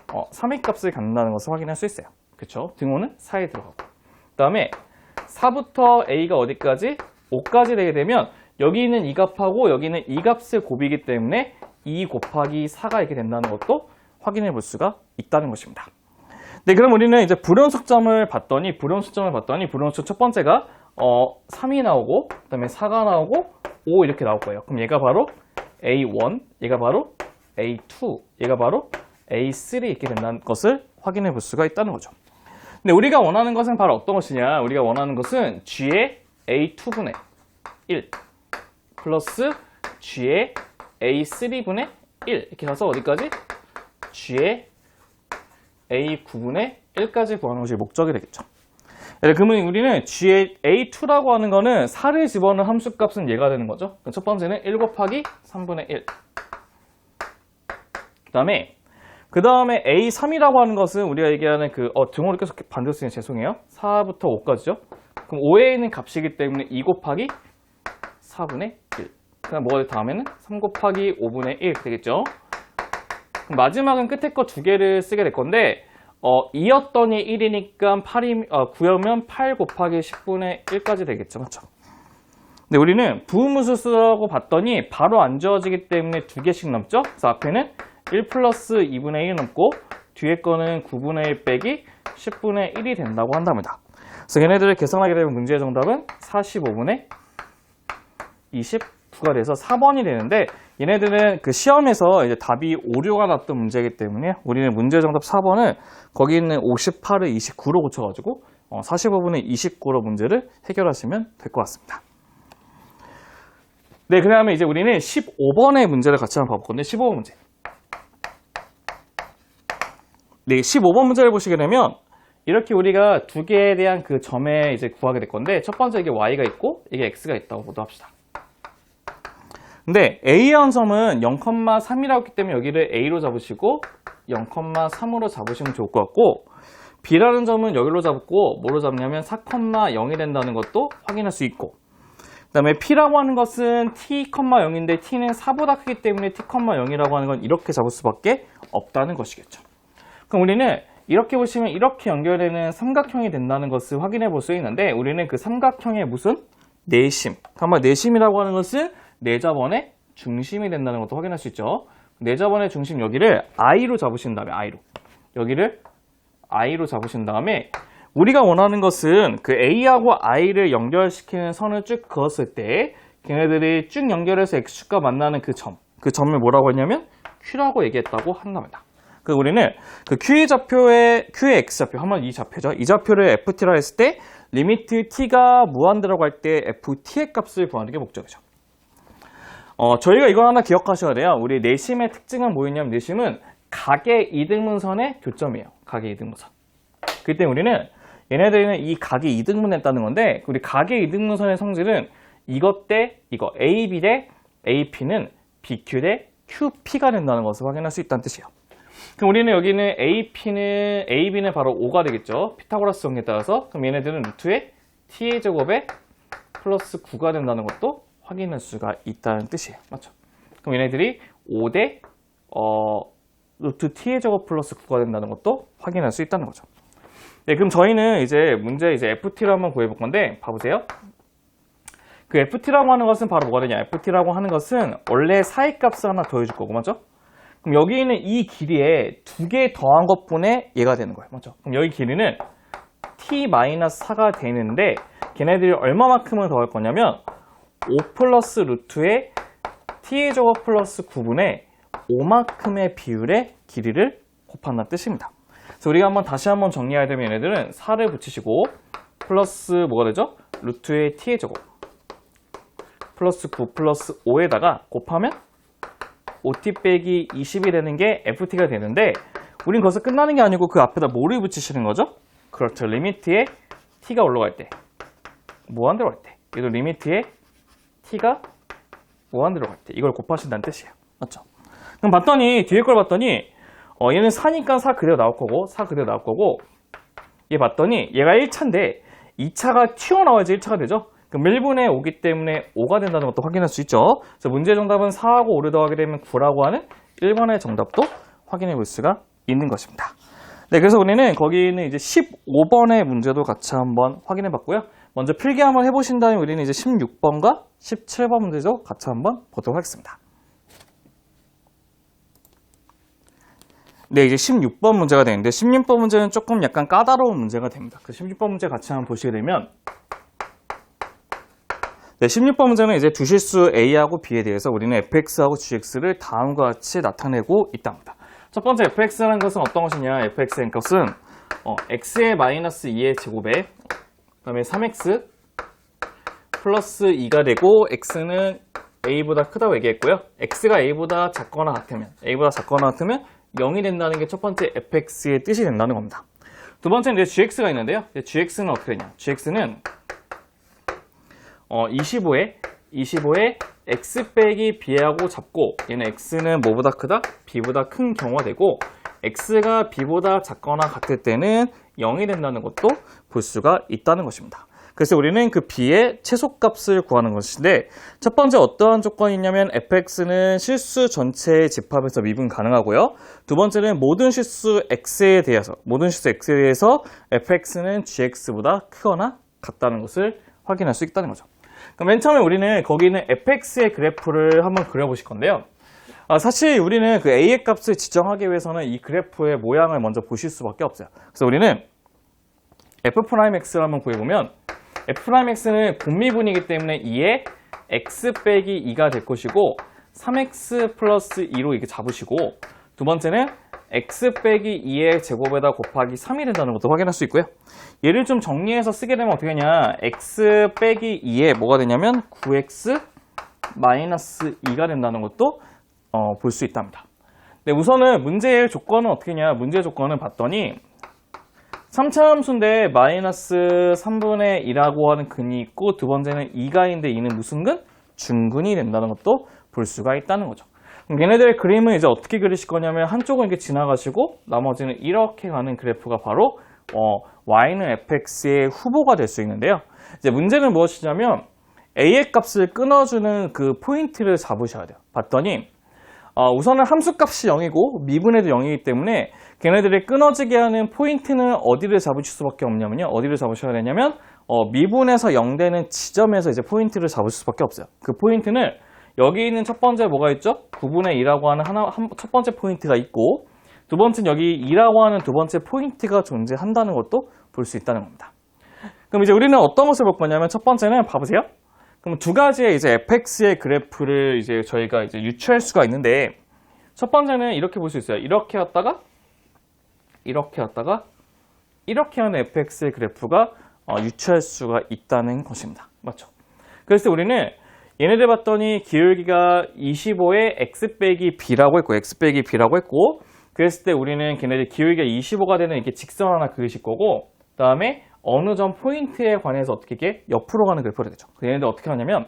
3의 값을 갖는다는 것을 확인할 수 있어요. 그렇죠? 등호는 4에 들어가고 그 다음에 4부터 a가 어디까지? 5까지 되게 되면 여기 있는 이 값하고 여기는 이 값을 곱이기 때문에 2 곱하기 4가 이렇게 된다는 것도 확인해 볼 수가 있다는 것입니다. 네, 그럼 우리는 이제 불연속점을 봤더니 불연속점 첫 번째가 3이 나오고 그 다음에 4가 나오고 5 이렇게 나올 거예요. 그럼 얘가 바로 A1, 얘가 바로 A2, 얘가 바로 A3 이렇게 된다는 것을 확인해 볼 수가 있다는 거죠. 근데 우리가 원하는 것은 바로 어떤 것이냐? 우리가 원하는 것은 G의 A2분의 1 플러스 G의 A3분의 1 이렇게 가서 어디까지? G의 A9분의 1까지 구하는 것이 목적이 되겠죠. 그러면 우리는 G의 A2라고 하는 거는 4를 집어넣은 함수값은 얘가 되는 거죠. 첫 번째는 1 곱하기 3분의 1. 그 다음에 A3이라고 하는 것은 우리가 얘기하는 등호를 계속 반대로 쓰면 죄송해요. 4부터 5까지죠. 그럼 5에 있는 값이기 때문에 2 곱하기 4분의 1. 그럼 뭐가 다음에는 3 곱하기 5분의 1 되겠죠. 그럼 마지막은 끝에 거 두 개를 쓰게 될 건데 2였더니 1이니까 9였으면 8 곱하기 10분의 1까지 되겠죠. 맞죠? 근데 우리는 부음수라고 봤더니 바로 안 지워지기 때문에 두 개씩 넘죠. 그래서 앞에는 1 플러스 2분의 1 넘고 뒤에 거는 9분의 1 빼기 10분의 1이 된다고 한답니다. 그래서 얘네들을 계산하게 되면 문제의 정답은 45분의 29가 돼서 4번이 되는데 얘네들은 그 시험에서 이제 답이 오류가 났던 문제이기 때문에 우리는 문제 정답 4번을 거기 있는 58을 29로 고쳐가지고 45분의 29로 문제를 해결하시면 될 것 같습니다. 네, 그 다음에 이제 우리는 15번의 문제를 같이 한번 봐볼 건데 15번 문제. 네, 15번 문제를 보시게 되면 이렇게 우리가 두 개에 대한 그 점에 이제 구하게 될 건데 첫 번째 이게 y가 있고 이게 x가 있다고 보도합시다. 근데 A의 점은 0,3이라고 했기 때문에 여기를 A로 잡으시고 0,3으로 잡으시면 좋을 것 같고 B라는 점은 여기로 잡고 뭐로 잡냐면 4,0이 된다는 것도 확인할 수 있고 그 다음에 P라고 하는 것은 T,0인데 T는 4보다 크기 때문에 T,0이라고 하는 건 이렇게 잡을 수밖에 없다는 것이겠죠. 그럼 우리는 이렇게 보시면 이렇게 연결되는 삼각형이 된다는 것을 확인해 볼 수 있는데 우리는 그 삼각형의 무슨? 내심. 정말 내심이라고 하는 것은 내자번의 중심이 된다는 것도 확인할 수 있죠. 내자번의 중심 여기를 I로 잡으신 다음에 여기를 I로 잡으신 다음에 우리가 원하는 것은 그 A하고 I를 연결시키는 선을 쭉 그었을 때 걔네들이 쭉 연결해서 X축과 만나는 그 점을 뭐라고 했냐면 Q라고 얘기했다고 한답니다. 그 우리는 그 Q의 X좌표, 한번 이 좌표죠. 이 좌표를 FT라 했을 때 리미트 T가 무한대라고 할 때 FT의 값을 구하는 게 목적이죠. 저희가 이거 하나 기억하셔야 돼요. 우리 내심의 특징은 뭐였냐면 내심은 각의 이등분선의 교점이에요. 각의 이등분선. 그때 우리는 얘네들은 이 각이 이등분했다는 건데 우리 각의 이등분선의 성질은 이것 대 이거 AB 대 AP는 BQ 대 QP가 된다는 것을 확인할 수 있다는 뜻이에요. 그럼 우리는 여기는 AB는 바로 5가 되겠죠. 피타고라스 정리에 따라서. 그럼 얘네들은 루트의 T의 제곱에 플러스 9가 된다는 것도 확인할 수가 있다는 뜻이에요. 맞죠? 그럼 얘네들이 5대 루트 t의 제곱 플러스 9가 된다는 것도 확인할 수 있다는 거죠. 네, 그럼 저희는 문제 ft를 한번 구해볼 건데 봐보세요. 그 ft라고 하는 것은 바로 뭐가 되냐? ft라고 하는 것은 원래 사이 값을 하나 더해줄 거고, 맞죠? 그럼 여기 있는 이 길이에 두 개 더한 것분에 얘가 되는 거예요. 맞죠? 그럼 여기 길이는 t-4가 되는데 걔네들이 얼마만큼을 더할 거냐면 5 플러스 루트의 t의 제곱 플러스 9분의 5만큼의 비율의 길이를 곱한다는 뜻입니다. 그래서 우리가 다시 한번 정리해야 되면 얘네들은 4를 붙이시고 플러스 뭐가 되죠? 루트의 t의 제곱 플러스 9 플러스 5에다가 곱하면 5t 빼기 20이 되는 게 ft가 되는데 우린 거기서 끝나는 게 아니고 그 앞에다 뭐를 붙이시는 거죠? 그렇죠. 리미트에 t가 올라갈 때 무한대로 갈 때 얘도 리미트에 t가 무한대로 갈 때 이걸 곱하신다는 뜻이에요. 맞죠? 그럼 봤더니 뒤에 걸 봤더니 얘는 4니까 4 그대로 나올 거고 4 그대로 나올 거고 얘 봤더니 얘가 1차인데 2차가 튀어나와야지 1차가 되죠? 그럼 1분의 5기 때문에 5가 된다는 것도 확인할 수 있죠. 그래서 문제 정답은 4하고 5를 더하게 되면 9라고 하는 1번의 정답도 확인해 볼 수가 있는 것입니다. 네, 그래서 우리는 거기는 이제 15번의 문제도 같이 한번 확인해 봤고요. 먼저 필기 한번 해보신 다음에 우리는 이제 16번과 17번 문제도 같이 한번 보도록 하겠습니다. 네, 이제 16번 문제가 되는데 16번 문제는 조금 약간 까다로운 문제가 됩니다. 그 16번 문제 같이 한번 보시게 되면 네, 16번 문제는 이제 두 실수 A하고 B에 대해서 우리는 fx하고 gx를 다음과 같이 나타내고 있답니다. 첫 번째 fx라는 것은 어떤 것이냐? fx의 값은 x의 마이너스 2의 제곱에 그다음에 3x 플러스 2가 되고 x는 a보다 크다고 얘기했고요. x가 a보다 작거나 같으면 0이 된다는 게 첫 번째 fx의 뜻이 된다는 겁니다. 두 번째는 이제 gx가 있는데요. gx는 어떻게 되냐? gx는 25에 x 빼기 b하고 잡고 얘는 x는 뭐보다 크다? b보다 큰 경우가 되고 x가 b보다 작거나 같을 때는 0이 된다는 것도 볼 수가 있다는 것입니다. 그래서 우리는 그 b의 최소값을 구하는 것인데 첫 번째 어떠한 조건이 있냐면 fx는 실수 전체의 집합에서 미분 가능하고요. 두 번째는 모든 실수 x에 대해서 fx는 gx보다 크거나 같다는 것을 확인할 수 있다는 거죠. 그럼 맨 처음에 우리는 거기 있는 fx의 그래프를 한번 그려보실 건데요. 사실 우리는 그 a의 값을 지정하기 위해서는 이 그래프의 모양을 먼저 보실 수밖에 없어요. 그래서 우리는 f'x를 한번 구해보면 f'x는 분미분이기 때문에 2에 x 빼기 2가 될 것이고 3x 플러스 2로 이렇게 잡으시고 두 번째는 x 빼기 2의 제곱에다 곱하기 3이 된다는 것도 확인할 수 있고요. 얘를 좀 정리해서 쓰게 되면 어떻게 되냐? x 빼기 2에 뭐가 되냐면 9x 마이너스 2가 된다는 것도 볼 수 있답니다. 네, 우선은 문제의 조건은 어떻게 되냐? 문제의 조건을 봤더니 3차 함수인데 마이너스 3분의 2라고 하는 근이 있고 두 번째는 2가 있는데 2는 무슨 근? 중근이 된다는 것도 볼 수가 있다는 거죠. 그럼 얘네들의 그림은 이제 어떻게 그리실 거냐면 한쪽은 이렇게 지나가시고 나머지는 이렇게 가는 그래프가 바로 y는 fx의 후보가 될 수 있는데요. 이제 문제는 무엇이냐면 a의 값을 끊어주는 그 포인트를 잡으셔야 돼요. 봤더니 우선은 함수값이 0이고 미분에도 0이기 때문에 걔네들이 끊어지게 하는 포인트는 어디를 잡으실 수밖에 없냐면요. 어디를 잡으셔야 되냐면 미분에서 0 되는 지점에서 이제 포인트를 잡으실 수밖에 없어요. 그 포인트는 여기 있는 첫 번째 뭐가 있죠? 9분의 2라고 하는 첫 번째 포인트가 있고 두 번째는 여기 2라고 하는 두 번째 포인트가 존재한다는 것도 볼 수 있다는 겁니다. 그럼 이제 우리는 어떤 것을 볼 거냐면 첫 번째는 봐보세요. 그럼 두 가지의 이제 fx의 그래프를 이제 저희가 이제 유추할 수가 있는데 첫 번째는 이렇게 볼 수 있어요. 이렇게 왔다가 이렇게 하는 fx의 그래프가 유추할 수가 있다는 것입니다. 맞죠? 그래서 우리는 얘네들 봤더니 기울기가 25에 x 빼기 b라고 했고 그랬을 때 우리는 걔네들 기울기가 25가 되는 이렇게 직선 하나 그리실 거고 그 다음에 어느 점 포인트에 관해서 어떻게 이게 옆으로 가는 그래프가 되죠. 얘네들 어떻게 하냐면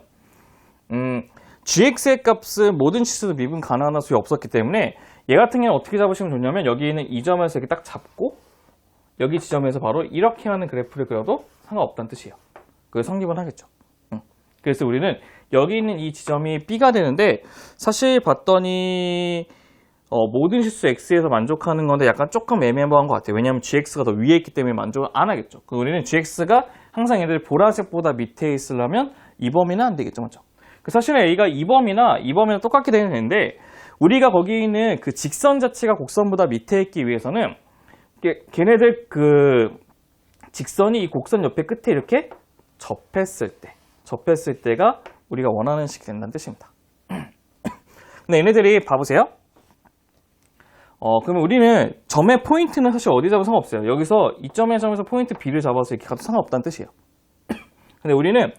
gx의 값은 모든 실수도 미분 가능한 수가 없었기 때문에 얘 같은 경우는 어떻게 잡으시면 좋냐면 여기 있는 이 점에서 이렇게 딱 잡고 여기 지점에서 바로 이렇게 하는 그래프를 그려도 상관없다는 뜻이에요. 그게 성립은 하겠죠. 그래서 우리는 여기 있는 이 지점이 B가 되는데 사실 봤더니 모든 실수 X에서 만족하는 건데 약간 조금 애매한 것 같아요. 왜냐하면 GX가 더 위에 있기 때문에 만족을 안 하겠죠. 우리는 GX가 항상 얘들 보라색보다 밑에 있으려면 이 범위는 안 되겠죠. 맞죠? 사실은 A가 이 범위나 똑같게 되는데 우리가 거기 있는 그 직선 자체가 곡선보다 밑에 있기 위해서는 걔네들 그 직선이 이 곡선 옆에 끝에 이렇게 접했을 때가 우리가 원하는 식이 된다는 뜻입니다. 근데 얘네들이 봐보세요. 그러면 우리는 점의 포인트는 사실 어디 잡아도 상관없어요. 여기서 이 점에서 포인트 B를 잡아서 이렇게 가도 상관없다는 뜻이에요. 근데 우리는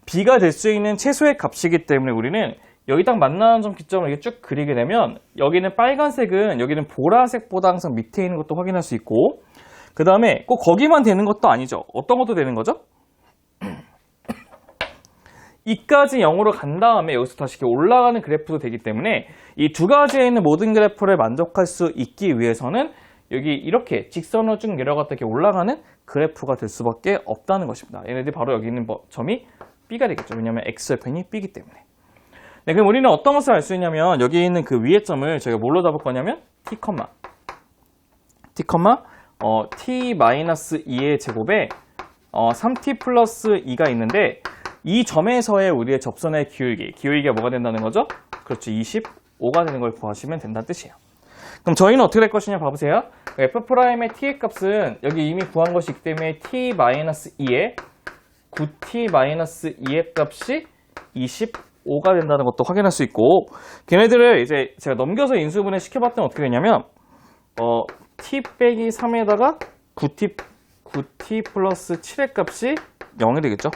B가 될 수 있는 최소의 값이기 때문에 우리는 여기 딱 만나는 점 기점을 이렇게 쭉 그리게 되면 여기는 빨간색은 여기는 보라색보다 항상 밑에 있는 것도 확인할 수 있고 그 다음에 꼭 거기만 되는 것도 아니죠. 어떤 것도 되는 거죠? 2까지 0으로 간 다음에 여기서 다시 이렇게 올라가는 그래프도 되기 때문에 이 두 가지에 있는 모든 그래프를 만족할 수 있기 위해서는 여기 이렇게 직선으로 쭉 내려갔다 이렇게 올라가는 그래프가 될 수밖에 없다는 것입니다. 얘네들이 바로 여기 있는 점이 B가 되겠죠. 왜냐하면 X절편이 B이기 때문에. 네, 그럼 우리는 어떤 것을 알 수 있냐면 여기 있는 그 위의 점을 저희가 뭘로 잡을 거냐면 T, T-2의 제곱에 3T 플러스 2가 있는데 이 점에서의 우리의 접선의 기울기가 뭐가 된다는 거죠? 그렇죠. 25가 되는 걸 구하시면 된다는 뜻이에요. 그럼 저희는 어떻게 될 것이냐 봐보세요. F'의 T의 값은 여기 이미 구한 것이 있기 때문에 T-2에 9T-2의 값이 25가 된다는 것도 확인할 수 있고 걔네들을 이제 제가 넘겨서 인수분해 시켜봤더니 어떻게 되냐면 T 빼기 3에다가 9T 플러스 7의 값이 0이 되겠죠.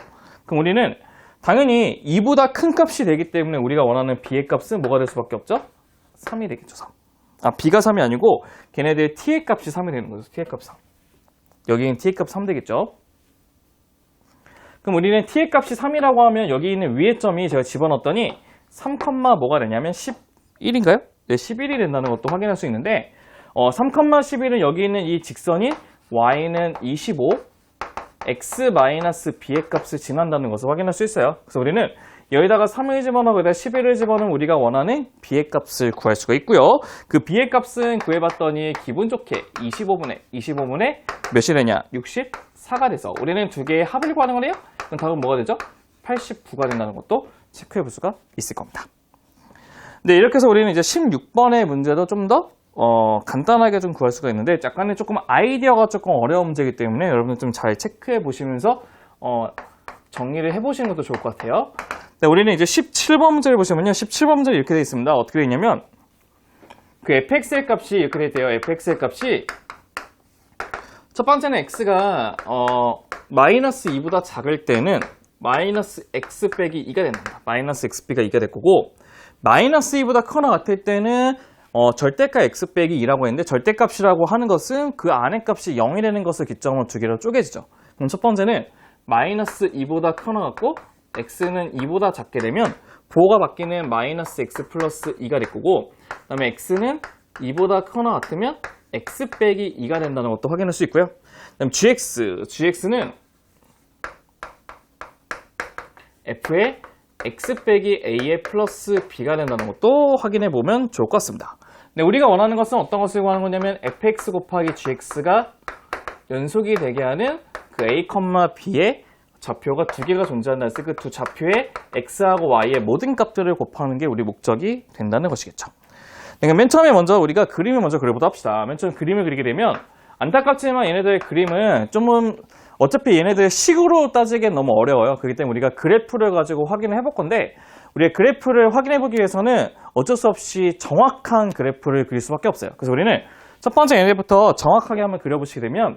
그럼 우리는 당연히 2보다 큰 값이 되기 때문에 우리가 원하는 B의 값은 뭐가 될 수밖에 없죠? 3이 되겠죠. 3. B가 3이 아니고 걔네들 T의 값이 3이 되는 거죠. T의 값 3. 여기는 T의 값 3 되겠죠. 그럼 우리는 T의 값이 3이라고 하면 여기 있는 위의 점이 제가 집어넣었더니 3, 뭐가 되냐면 11인가요? 네, 11이 된다는 것도 확인할 수 있는데 3, 11은 여기 있는 이 직선인 y는 25, x-b의 값을 지난다는 것을 확인할 수 있어요. 그래서 우리는 여기다가 3을 집어넣고 여기다가 11을 집어넣으면 우리가 원하는 b의 값을 구할 수가 있고요. 그 b의 값은 구해봤더니 기분 좋게 25분의 몇이 되냐? 64가 돼서 우리는 두 개의 합을 구하는 거네요. 그럼 답은 뭐가 되죠? 89가 된다는 것도 체크해 볼 수가 있을 겁니다. 네, 이렇게 해서 우리는 이제 16번의 문제도 좀 더 간단하게 좀 구할 수가 있는데 약간의 조금 아이디어가 조금 어려운 문제이기 때문에 여러분들 좀 잘 체크해 보시면서 정리를 해 보시는 것도 좋을 것 같아요. 네, 우리는 이제 17번 문제를 보시면요. 17번 문제 이렇게 되어 있습니다. 어떻게 되어 있냐면 그 fx의 값이 이렇게 되어 있대요. fx의 값이 첫 번째는 x가 마이너스 2보다 작을 때는 마이너스 x 빼기 2가 된다. 마이너스 xb가 2가 될 거고 마이너스 2보다 크거나 같을 때는 절대값 x 빼기 2라고 했는데 절대값이라고 하는 것은 그 안의 값이 0이 되는 것을 기점으로 두 개로 쪼개지죠. 그럼 첫 번째는 마이너스 2보다 크거나 같고 x는 2보다 작게 되면 부호가 바뀌는 마이너스 x 플러스 2가 될 거고 그 다음에 x는 2보다 크거나 같으면 x 빼기 2가 된다는 것도 확인할 수 있고요. 그 다음 gx는 f의 x 빼기 a의 플러스 b가 된다는 것도 확인해 보면 좋을 것 같습니다. 네, 우리가 원하는 것은 어떤 것을 구하는 거냐면 fx 곱하기 gx가 연속이 되게 하는 그 a, b의 좌표가 두 개가 존재한다 해서 그 두 좌표의 x하고 y의 모든 값들을 곱하는 게 우리 목적이 된다는 것이겠죠. 그러니까 맨 처음에 먼저 우리가 그림을 먼저 그려보도록 합시다. 맨 처음에 그림을 그리게 되면 안타깝지만 얘네들의 그림은 좀 어차피 얘네들 식으로 따지기엔 너무 어려워요. 그렇기 때문에 우리가 그래프를 가지고 확인을 해볼 건데 우리가 그래프를 확인해 보기 위해서는 어쩔 수 없이 정확한 그래프를 그릴 수밖에 없어요. 그래서 우리는 첫 번째 얘네부터 정확하게 한번 그려보시게 되면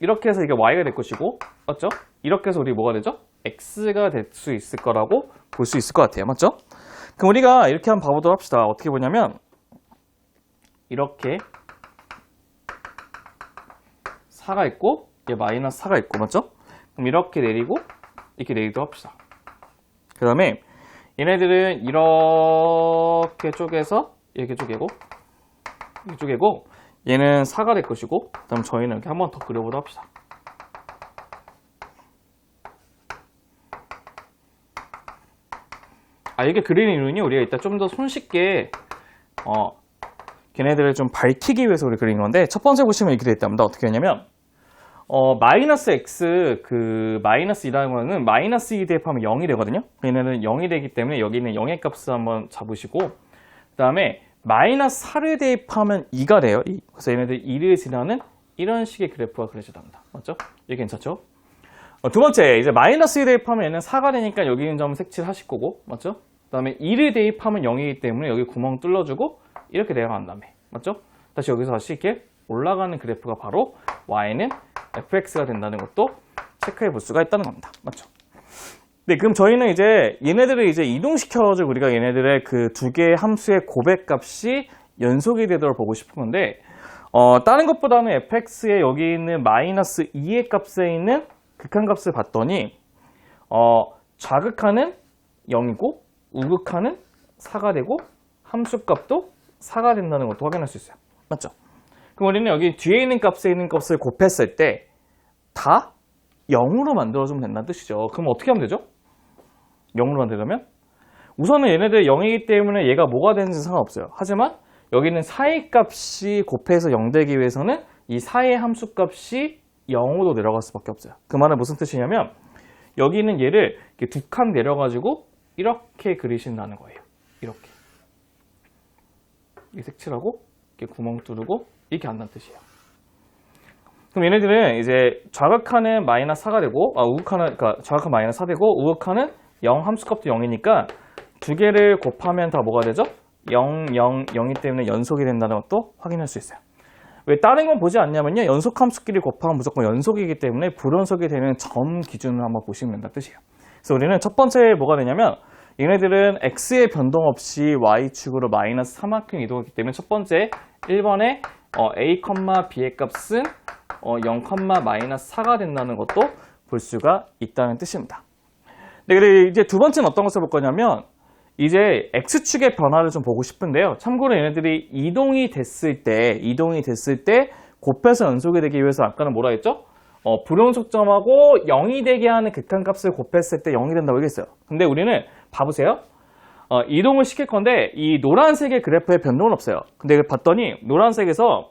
이렇게 해서 이게 y가 될 것이고 맞죠? 이렇게 해서 우리 뭐가 되죠? x가 될 수 있을 거라고 볼 수 있을 것 같아요. 맞죠? 그럼 우리가 이렇게 한번 봐보도록 합시다. 어떻게 보냐면 이렇게 4가 있고 이게 마이너스 4가 있고 맞죠? 그럼 이렇게 내리고 이렇게 내리도록 합시다. 그 다음에 얘네들은 이렇게 쪼개서 이렇게 쪼개고 이렇게 쪼개고 얘는 4가 될 것이고 그 다음 저희는 이렇게 한번 더 그려보도록 합시다. 이렇게 그리는 이유는 우리가 이따 좀 더 손쉽게 걔네들을 좀 밝히기 위해서 우리 그린 건데 첫 번째 보시면 이렇게 되어 있답니다. 어떻게 되냐면 마이너스 x 마이너스 2라는 거는 마이너스 2 대입하면 0이 되거든요. 얘네는 0이 되기 때문에 여기 있는 0의 값을 한번 잡으시고 그 다음에 마이너스 4를 대입하면 2가 돼요. 그래서 얘네들 2를 지나는 이런 식의 그래프가 그려져야 합니다. 맞죠? 이게 괜찮죠? 두 번째, 이제 마이너스 2 대입하면 얘는 4가 되니까 여기 있는 점을 색칠 하실 거고, 맞죠? 그 다음에 1을 대입하면 0이기 때문에 여기 구멍 뚫어주고 이렇게 내려간 다음에, 맞죠? 다시 여기서 다시 이렇게 올라가는 그래프가 바로 y는 fx가 된다는 것도 체크해 볼 수가 있다는 겁니다. 맞죠? 네, 그럼 저희는 이제 얘네들을 이제 이동시켜가지고 우리가 얘네들의 그 두 개의 함수의 고백값이 연속이 되도록 보고 싶은 건데, 다른 것보다는 fx에 여기 있는 마이너스 2의 값에 있는 극한값을 봤더니, 좌극하는 0이고, 우극하는 4가 되고, 함수값도 4가 된다는 것도 확인할 수 있어요. 맞죠? 그럼 우리는 여기 뒤에 있는 값에 있는 값을 곱했을 때, 다 0으로 만들어주면 된다는 뜻이죠. 그럼 어떻게 하면 되죠? 0으로 만들려면? 우선은 얘네들 0이기 때문에 얘가 뭐가 되는지 상관없어요. 하지만 여기는 4의 값이 곱해서 0 되기 위해서는 이 4의 함수값이 0으로 내려갈 수밖에 없어요. 그 말은 무슨 뜻이냐면 여기는 얘를 두 칸 내려가지고 이렇게 그리신다는 거예요. 이렇게. 이 색칠하고 이렇게 구멍 뚫고 이렇게 한다는 뜻이에요. 그럼 얘네들은 이제 좌극하는 마이너스 4가 되고, 우극하는, 그러니까 좌극하는 마이너스 4 되고, 우극하는 0 함수값도 0이니까 두 개를 곱하면 다 뭐가 되죠? 0, 0, 0이기 때문에 연속이 된다는 것도 확인할 수 있어요. 왜 다른 건 보지 않냐면요. 연속 함수끼리 곱하면 무조건 연속이기 때문에 불연속이 되는 점 기준을 한번 보시면 된다는 뜻이에요. 그래서 우리는 첫 번째 뭐가 되냐면 얘네들은 x의 변동 없이 y축으로 마이너스 3만큼 이동했기 때문에 첫 번째 1번에 a, b의 값은 0, 마이너스 4가 된다는 것도 볼 수가 있다는 뜻입니다. 네, 그리고 이제 두 번째는 어떤 것을 볼 거냐면 이제 x축의 변화를 좀 보고 싶은데요. 참고로 얘네들이 이동이 됐을 때 곱해서 연속이 되기 위해서 아까는 뭐라 했죠? 불연속점하고 0이 되게 하는 극한값을 곱했을 때 0이 된다고 얘기했어요. 근데 우리는 봐보세요. 이동을 시킬 건데 이 노란색의 그래프에 변동은 없어요. 근데 봤더니 노란색에서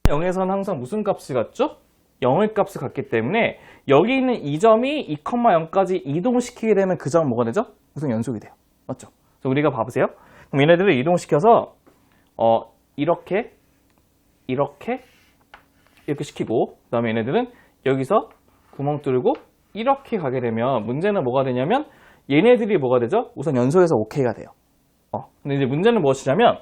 0에서는 항상 무슨 값이 같죠? 0의 값을 갖기 때문에 여기 있는 이 점이 2,0까지 이동시키게 되면 그 점은 뭐가 되죠? 우선 연속이 돼요. 맞죠? 그래서 우리가 봐보세요. 그럼 얘네들을 이동시켜서 이렇게 시키고 그 다음에 얘네들은 여기서 구멍 뚫고 이렇게 가게 되면 문제는 뭐가 되냐면 얘네들이 뭐가 되죠? 우선 연속해서 OK가 돼요. 근데 이제 문제는 무엇이냐면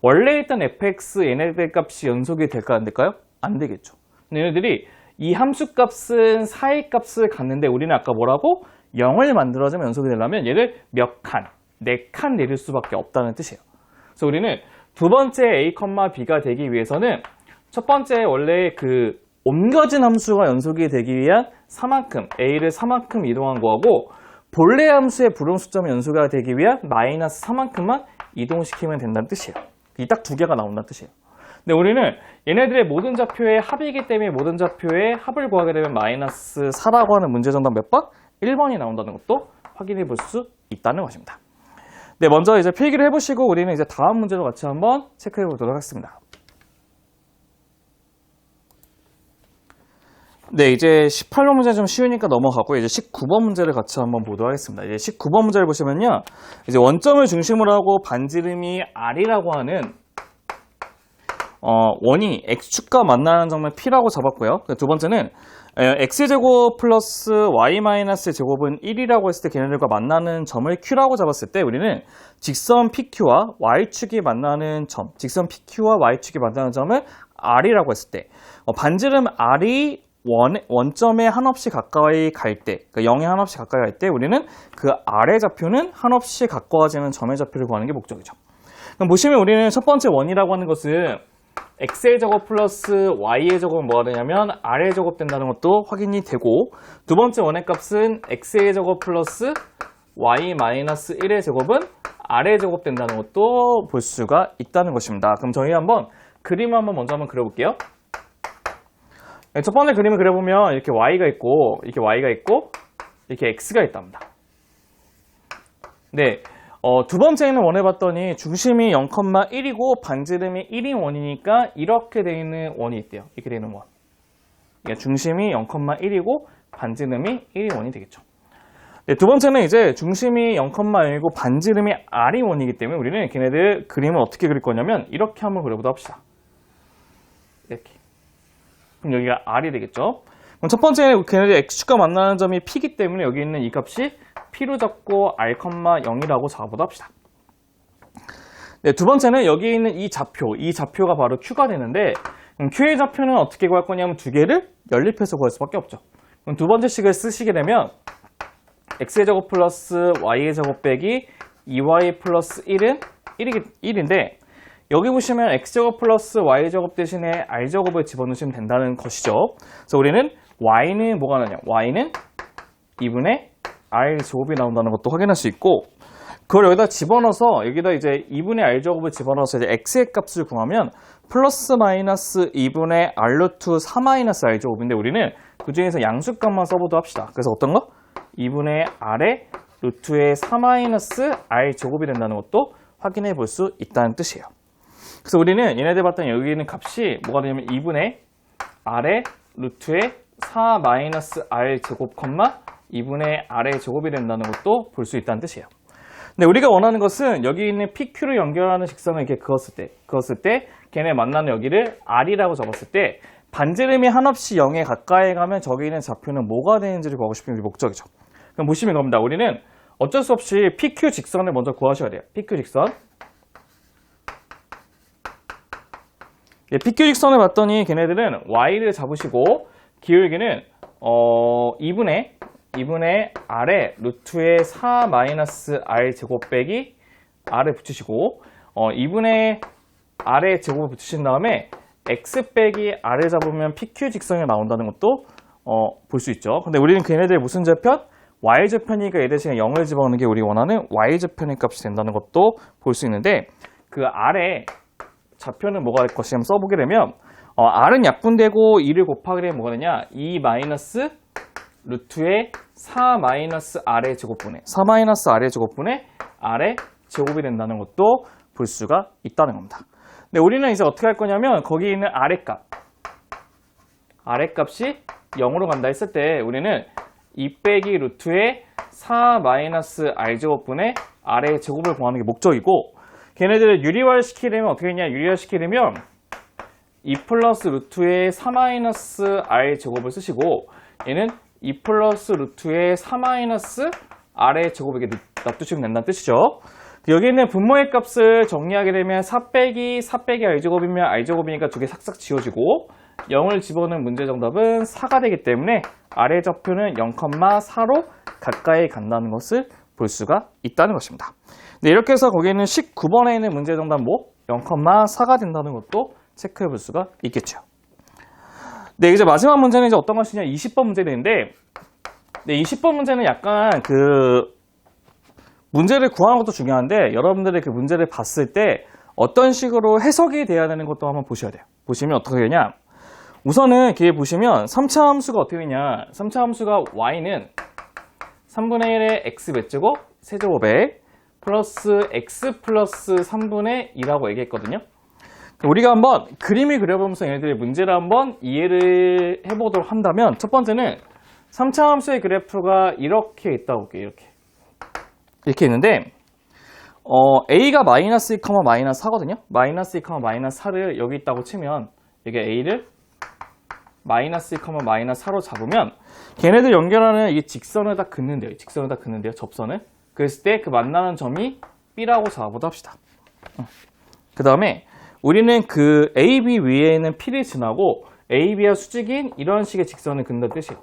원래 일단 fx 얘네들 값이 연속이 될까 안 될까요? 안 되겠죠. 근데 얘네들이 이 함수 값은 4의 값을 갖는데 우리는 아까 뭐라고? 0을 만들어주면 연속이 되려면 얘를 몇 칸, 4칸 내릴 수밖에 없다는 뜻이에요. 그래서 우리는 두 번째 a, b가 되기 위해서는 첫 번째 원래 그 옮겨진 함수가 연속이 되기 위한 4만큼, a를 4만큼 이동한 거하고 본래 함수의 불연속점이 연속이 되기 위한 마이너스 4만큼만 이동시키면 된다는 뜻이에요. 이 딱 두 개가 나온다는 뜻이에요. 근데 우리는 얘네들의 모든 좌표의 합이기 때문에 모든 좌표의 합을 구하게 되면 마이너스 4라고 하는 문제 정답 몇 번? 1번이 나온다는 것도 확인해 볼 수 있다는 것입니다. 네, 먼저 이제 필기를 해보시고 우리는 이제 다음 문제로 같이 한번 체크해 보도록 하겠습니다. 네, 이제 18번 문제 좀 쉬우니까 넘어가고 이제 19번 문제를 같이 한번 보도록 하겠습니다. 이제 19번 문제를 보시면요. 이제 원점을 중심으로 하고 반지름이 R이라고 하는 원이 X축과 만나는 점을 P라고 잡았고요. 두 번째는 X제곱 플러스 Y-제곱은 1이라고 했을 때 걔네들과 만나는 점을 Q라고 잡았을 때 우리는 직선 PQ와 Y축이 만나는 점, 직선 PQ와 Y축이 만나는 점을 R이라고 했을 때 반지름 R이 원점에 한없이 가까이 갈 때, 그러니까 0에 한없이 가까이 갈 때 우리는 그 아래 좌표는 한없이 가까워지는 점의 좌표를 구하는 게 목적이죠. 그럼 보시면 우리는 첫 번째 원이라고 하는 것은 x의 제곱 플러스 y의 제곱은 뭐가 되냐면 r의 제곱 된다는 것도 확인이 되고 두 번째 원의 값은 x의 제곱 플러스 y 마이너스 1의 제곱은 r의 제곱 된다는 것도 볼 수가 있다는 것입니다. 그럼 저희 한번 그림을 먼저 한번 그려볼게요. 첫 번째 그림을 그려보면 이렇게 y가 있고 이렇게 x가 있답니다. 네, 두 번째는 원해봤더니 중심이 0,1이고 반지름이 1인 원이니까 이렇게 되어 있는 원이 있대요. 이렇게 되어 있는 원. 그러니까 중심이 0,1이고 반지름이 1인 원이 되겠죠. 네, 두 번째는 이제 중심이 0,0이고 반지름이 r인 원이기 때문에 우리는 걔네들 그림을 어떻게 그릴 거냐면 이렇게 한번 그려보도록 합시다. 이렇게. 그럼 여기가 R이 되겠죠. 그럼 첫 번째는 걔네들 x축과 만나는 점이 p이기 때문에 여기 있는 이 값이 p로 잡고 r,0이라고 작업을 합시다. 네, 두 번째는 여기 있는 이 좌표가 바로 q가 되는데 q의 좌표는 어떻게 구할 거냐면 두 개를 연립해서 구할 수밖에 없죠. 그럼 두 번째 식을 쓰시게 되면 x의 제곱 플러스 y의 제곱 빼기 2y 플러스 1은 1인데 여기 보시면 x제곱 플러스 y제곱 대신에 r제곱을 집어넣으시면 된다는 것이죠. 그래서 우리는 y는 뭐가 나냐? y는 2분의 r제곱이 나온다는 것도 확인할 수 있고 그걸 여기다 집어넣어서 여기다 이제 2분의 r제곱을 집어넣어서 이제 x의 값을 구하면 플러스 마이너스 2분의 r 루트 4 마이너스 r제곱인데 우리는 그 중에서 양수값만 써보도록 합시다. 그래서 어떤 거? 2분의 r의 루트의 4 마이너스 r제곱이 된다는 것도 확인해 볼 수 있다는 뜻이에요. 그래서 우리는 얘네들 봤더니 여기 있는 값이 뭐가 되냐면 2분의 r의 루트의 4 마이너스 r제곱, 2분의 r의 제곱이 된다는 것도 볼 수 있다는 뜻이에요. 근데 우리가 원하는 것은 여기 있는 PQ를 연결하는 직선을 이렇게 그었을 때 걔네 만나는 여기를 R이라고 적었을 때 반지름이 한없이 0에 가까이 가면 저기 있는 좌표는 뭐가 되는지를 구하고 싶은 게 목적이죠. 그럼 보시면 겁니다. 우리는 어쩔 수 없이 PQ 직선을 먼저 구하셔야 돼요. PQ 직선. 예, PQ 직선을 봤더니 걔네들은 Y를 잡으시고 기울기는 2분의 R의 루트의 4 마이너스 R 제곱 빼기 R을 붙이시고 2분의 R의 제곱을 붙이신 다음에 X 빼기 R을 잡으면 PQ 직선이 나온다는 것도 볼 수 있죠. 근데 우리는 걔네들 무슨 좌편? Y좌편이니까 얘 대신에 0을 집어넣는 게 우리 원하는 Y좌편의 값이 된다는 것도 볼 수 있는데 그 R의 좌표는 뭐가 될 것이냐면 써보게 되면 R은 약분되고 2를 곱하게 되면 뭐가 되냐? 2 마이너스 루트의 4 마이너스 R의 제곱분의 4 마이너스 R의 제곱분의 R의 제곱이 된다는 것도 볼 수가 있다는 겁니다. 근데 우리는 이제 어떻게 할 거냐면 거기 있는 R의 값이 0으로 간다 했을 때 우리는 2 빼기 루트의 4 마이너스 R 제곱분의 R의 제곱을 구하는 게 목적이고 걔네들을 유리화시키려면 어떻게 했냐? 유리화시키려면 2 플러스 루트의 4 마이너스 R 제곱을 쓰시고 얘는 2 플러스 루트의 4 마이너스 R의 제곱에게 놔두시면 된다는 뜻이죠. 여기 있는 분모의 값을 정리하게 되면 4 빼기 R제곱이면 R제곱이니까 두 개 싹싹 지워지고 0을 집어넣은 문제 정답은 4가 되기 때문에 R의 좌표는 0,4로 가까이 간다는 것을 볼 수가 있다는 것입니다. 네, 이렇게 해서 거기에는 19번에 있는 문제 정답 0,4가 된다는 것도 체크해 볼 수가 있겠죠. 네, 이제 마지막 문제는 이제 어떤 것이냐 20번 문제인데 네, 20번 문제는 약간 문제를 구하는 것도 중요한데 여러분들이 그 문제를 봤을 때 어떤 식으로 해석이 돼야 되는 것도 한번 보셔야 돼요. 보시면 어떻게 되냐 우선은 뒤에 보시면 3차 함수가 어떻게 되냐 3차 함수가 y는 3분의 1의 x 몇 제곱? 세제곱에 플러스 x 플러스 3분의 2라고 얘기했거든요. 우리가 한번 그림을 그려보면서 얘네들의 문제를 한번 이해를 해보도록 한다면 첫 번째는 3차 함수의 그래프가 이렇게 있다고 볼게요. 이렇게 있는데 a가 마이너스 2, 마이너스 4거든요. 마이너스 2, 마이너스 4를 여기 있다고 치면 이게 a를 마이너스 2, 마이너스 4로 잡으면 걔네들 연결하는 이 직선을 다 긋는데요. 직선을 다 긋는데요. 접선을. 그랬을 때 그 만나는 점이 B라고 잡아보도록 합시다. 그 다음에 우리는 그 AB 위에 있는 P를 지나고 AB와 수직인 이런 식의 직선을 긋는다는 뜻이에요.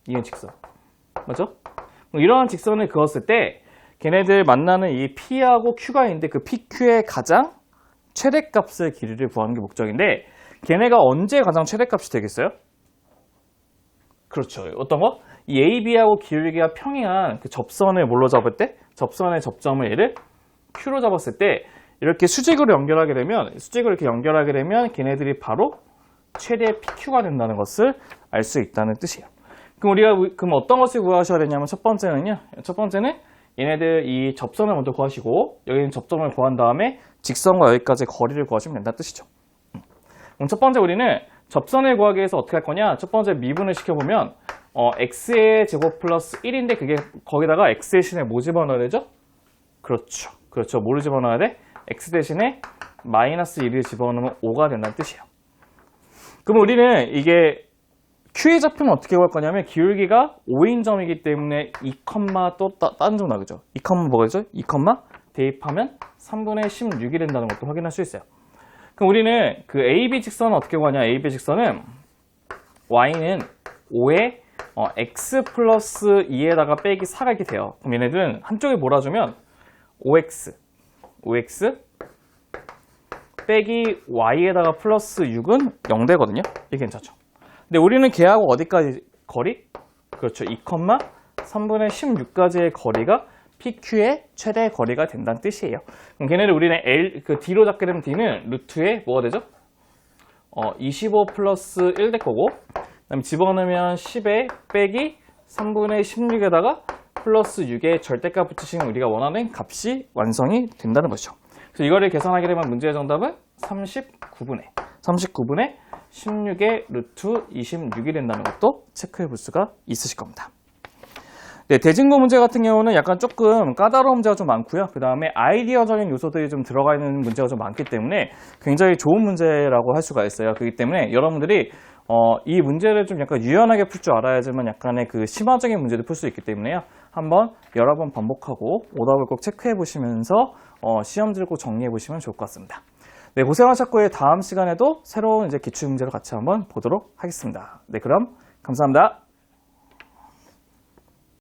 이런 직선. 맞죠? 이러한 직선을 그었을 때 걔네들 만나는 이 P하고 Q가 있는데 그 PQ의 가장 최대값의 길이를 구하는 게 목적인데 걔네가 언제 가장 최대값이 되겠어요? 그렇죠. 어떤 거? 이 AB하고 기울기가 평행한 그 접선을 뭘로 잡을 때? 접선의 접점을 얘를 Q로 잡았을 때 이렇게 수직으로 연결하게 되면 걔네들이 바로 최대 PQ가 된다는 것을 알 수 있다는 뜻이에요. 그럼 어떤 것을 구하셔야 되냐면 첫 번째는 얘네들 이 접선을 먼저 구하시고 여기는 접점을 구한 다음에 직선과 여기까지 거리를 구하시면 된다는 뜻이죠. 그럼 첫 번째 우리는 접선을 구하기 위해서 어떻게 할 거냐? 첫 번째 미분을 시켜보면 x의 제곱 플러스 1인데 그게 거기다가 x 대신에 뭐 집어넣어야 되죠? 그렇죠. 뭐를 집어넣어야 돼? x 대신에 마이너스 1을 집어넣으면 5가 된다는 뜻이에요. 그럼 우리는 이게 Q의 좌표는 어떻게 구할 거냐면 기울기가 5인 점이기 때문에 2, 또 다른 점 나오죠. 2, 뭐가죠? 2, 대입하면 3분의 16이 된다는 것도 확인할 수 있어요. 그럼 우리는 그 AB 직선은 어떻게 구하냐? AB 직선은 y는 5에 x 플러스 2에다가 빼기 4가 이렇게 돼요. 그럼 얘네들은 한쪽에 몰아주면 5x 빼기 y에다가 플러스 6은 0되거든요. 이게 괜찮죠. 근데 우리는 걔하고 어디까지 거리? 그렇죠. 2, 3분의 16까지의 거리가 PQ의 최대 거리가 된다는 뜻이에요. 그럼 걔네를 우리는 D로 잡게 되면 D는 루트에 뭐가 되죠? 25 플러스 1 될 거고, 그 다음에 집어넣으면 10에 빼기 3분의 16에다가 플러스 6의 절대값 붙이시면 우리가 원하는 값이 완성이 된다는 것이죠. 그래서 이거를 계산하게 되면 문제의 정답은 39분의 16의 루트 26이 된다는 것도 체크해 볼 수가 있으실 겁니다. 네, 대진고 문제 같은 경우는 약간 조금 까다로운 문제가 좀 많고요. 그 다음에 아이디어적인 요소들이 좀 들어가 있는 문제가 좀 많기 때문에 굉장히 좋은 문제라고 할 수가 있어요. 그렇기 때문에 여러분들이 이 문제를 좀 약간 유연하게 풀 줄 알아야지만 약간의 그 심화적인 문제도 풀 수 있기 때문에요. 한번 여러 번 반복하고 오답을 꼭 체크해 보시면서 시험지를 꼭 정리해 보시면 좋을 것 같습니다. 네, 고생하셨고요. 다음 시간에도 새로운 이제 기출 문제를 같이 한번 보도록 하겠습니다. 네, 그럼 감사합니다.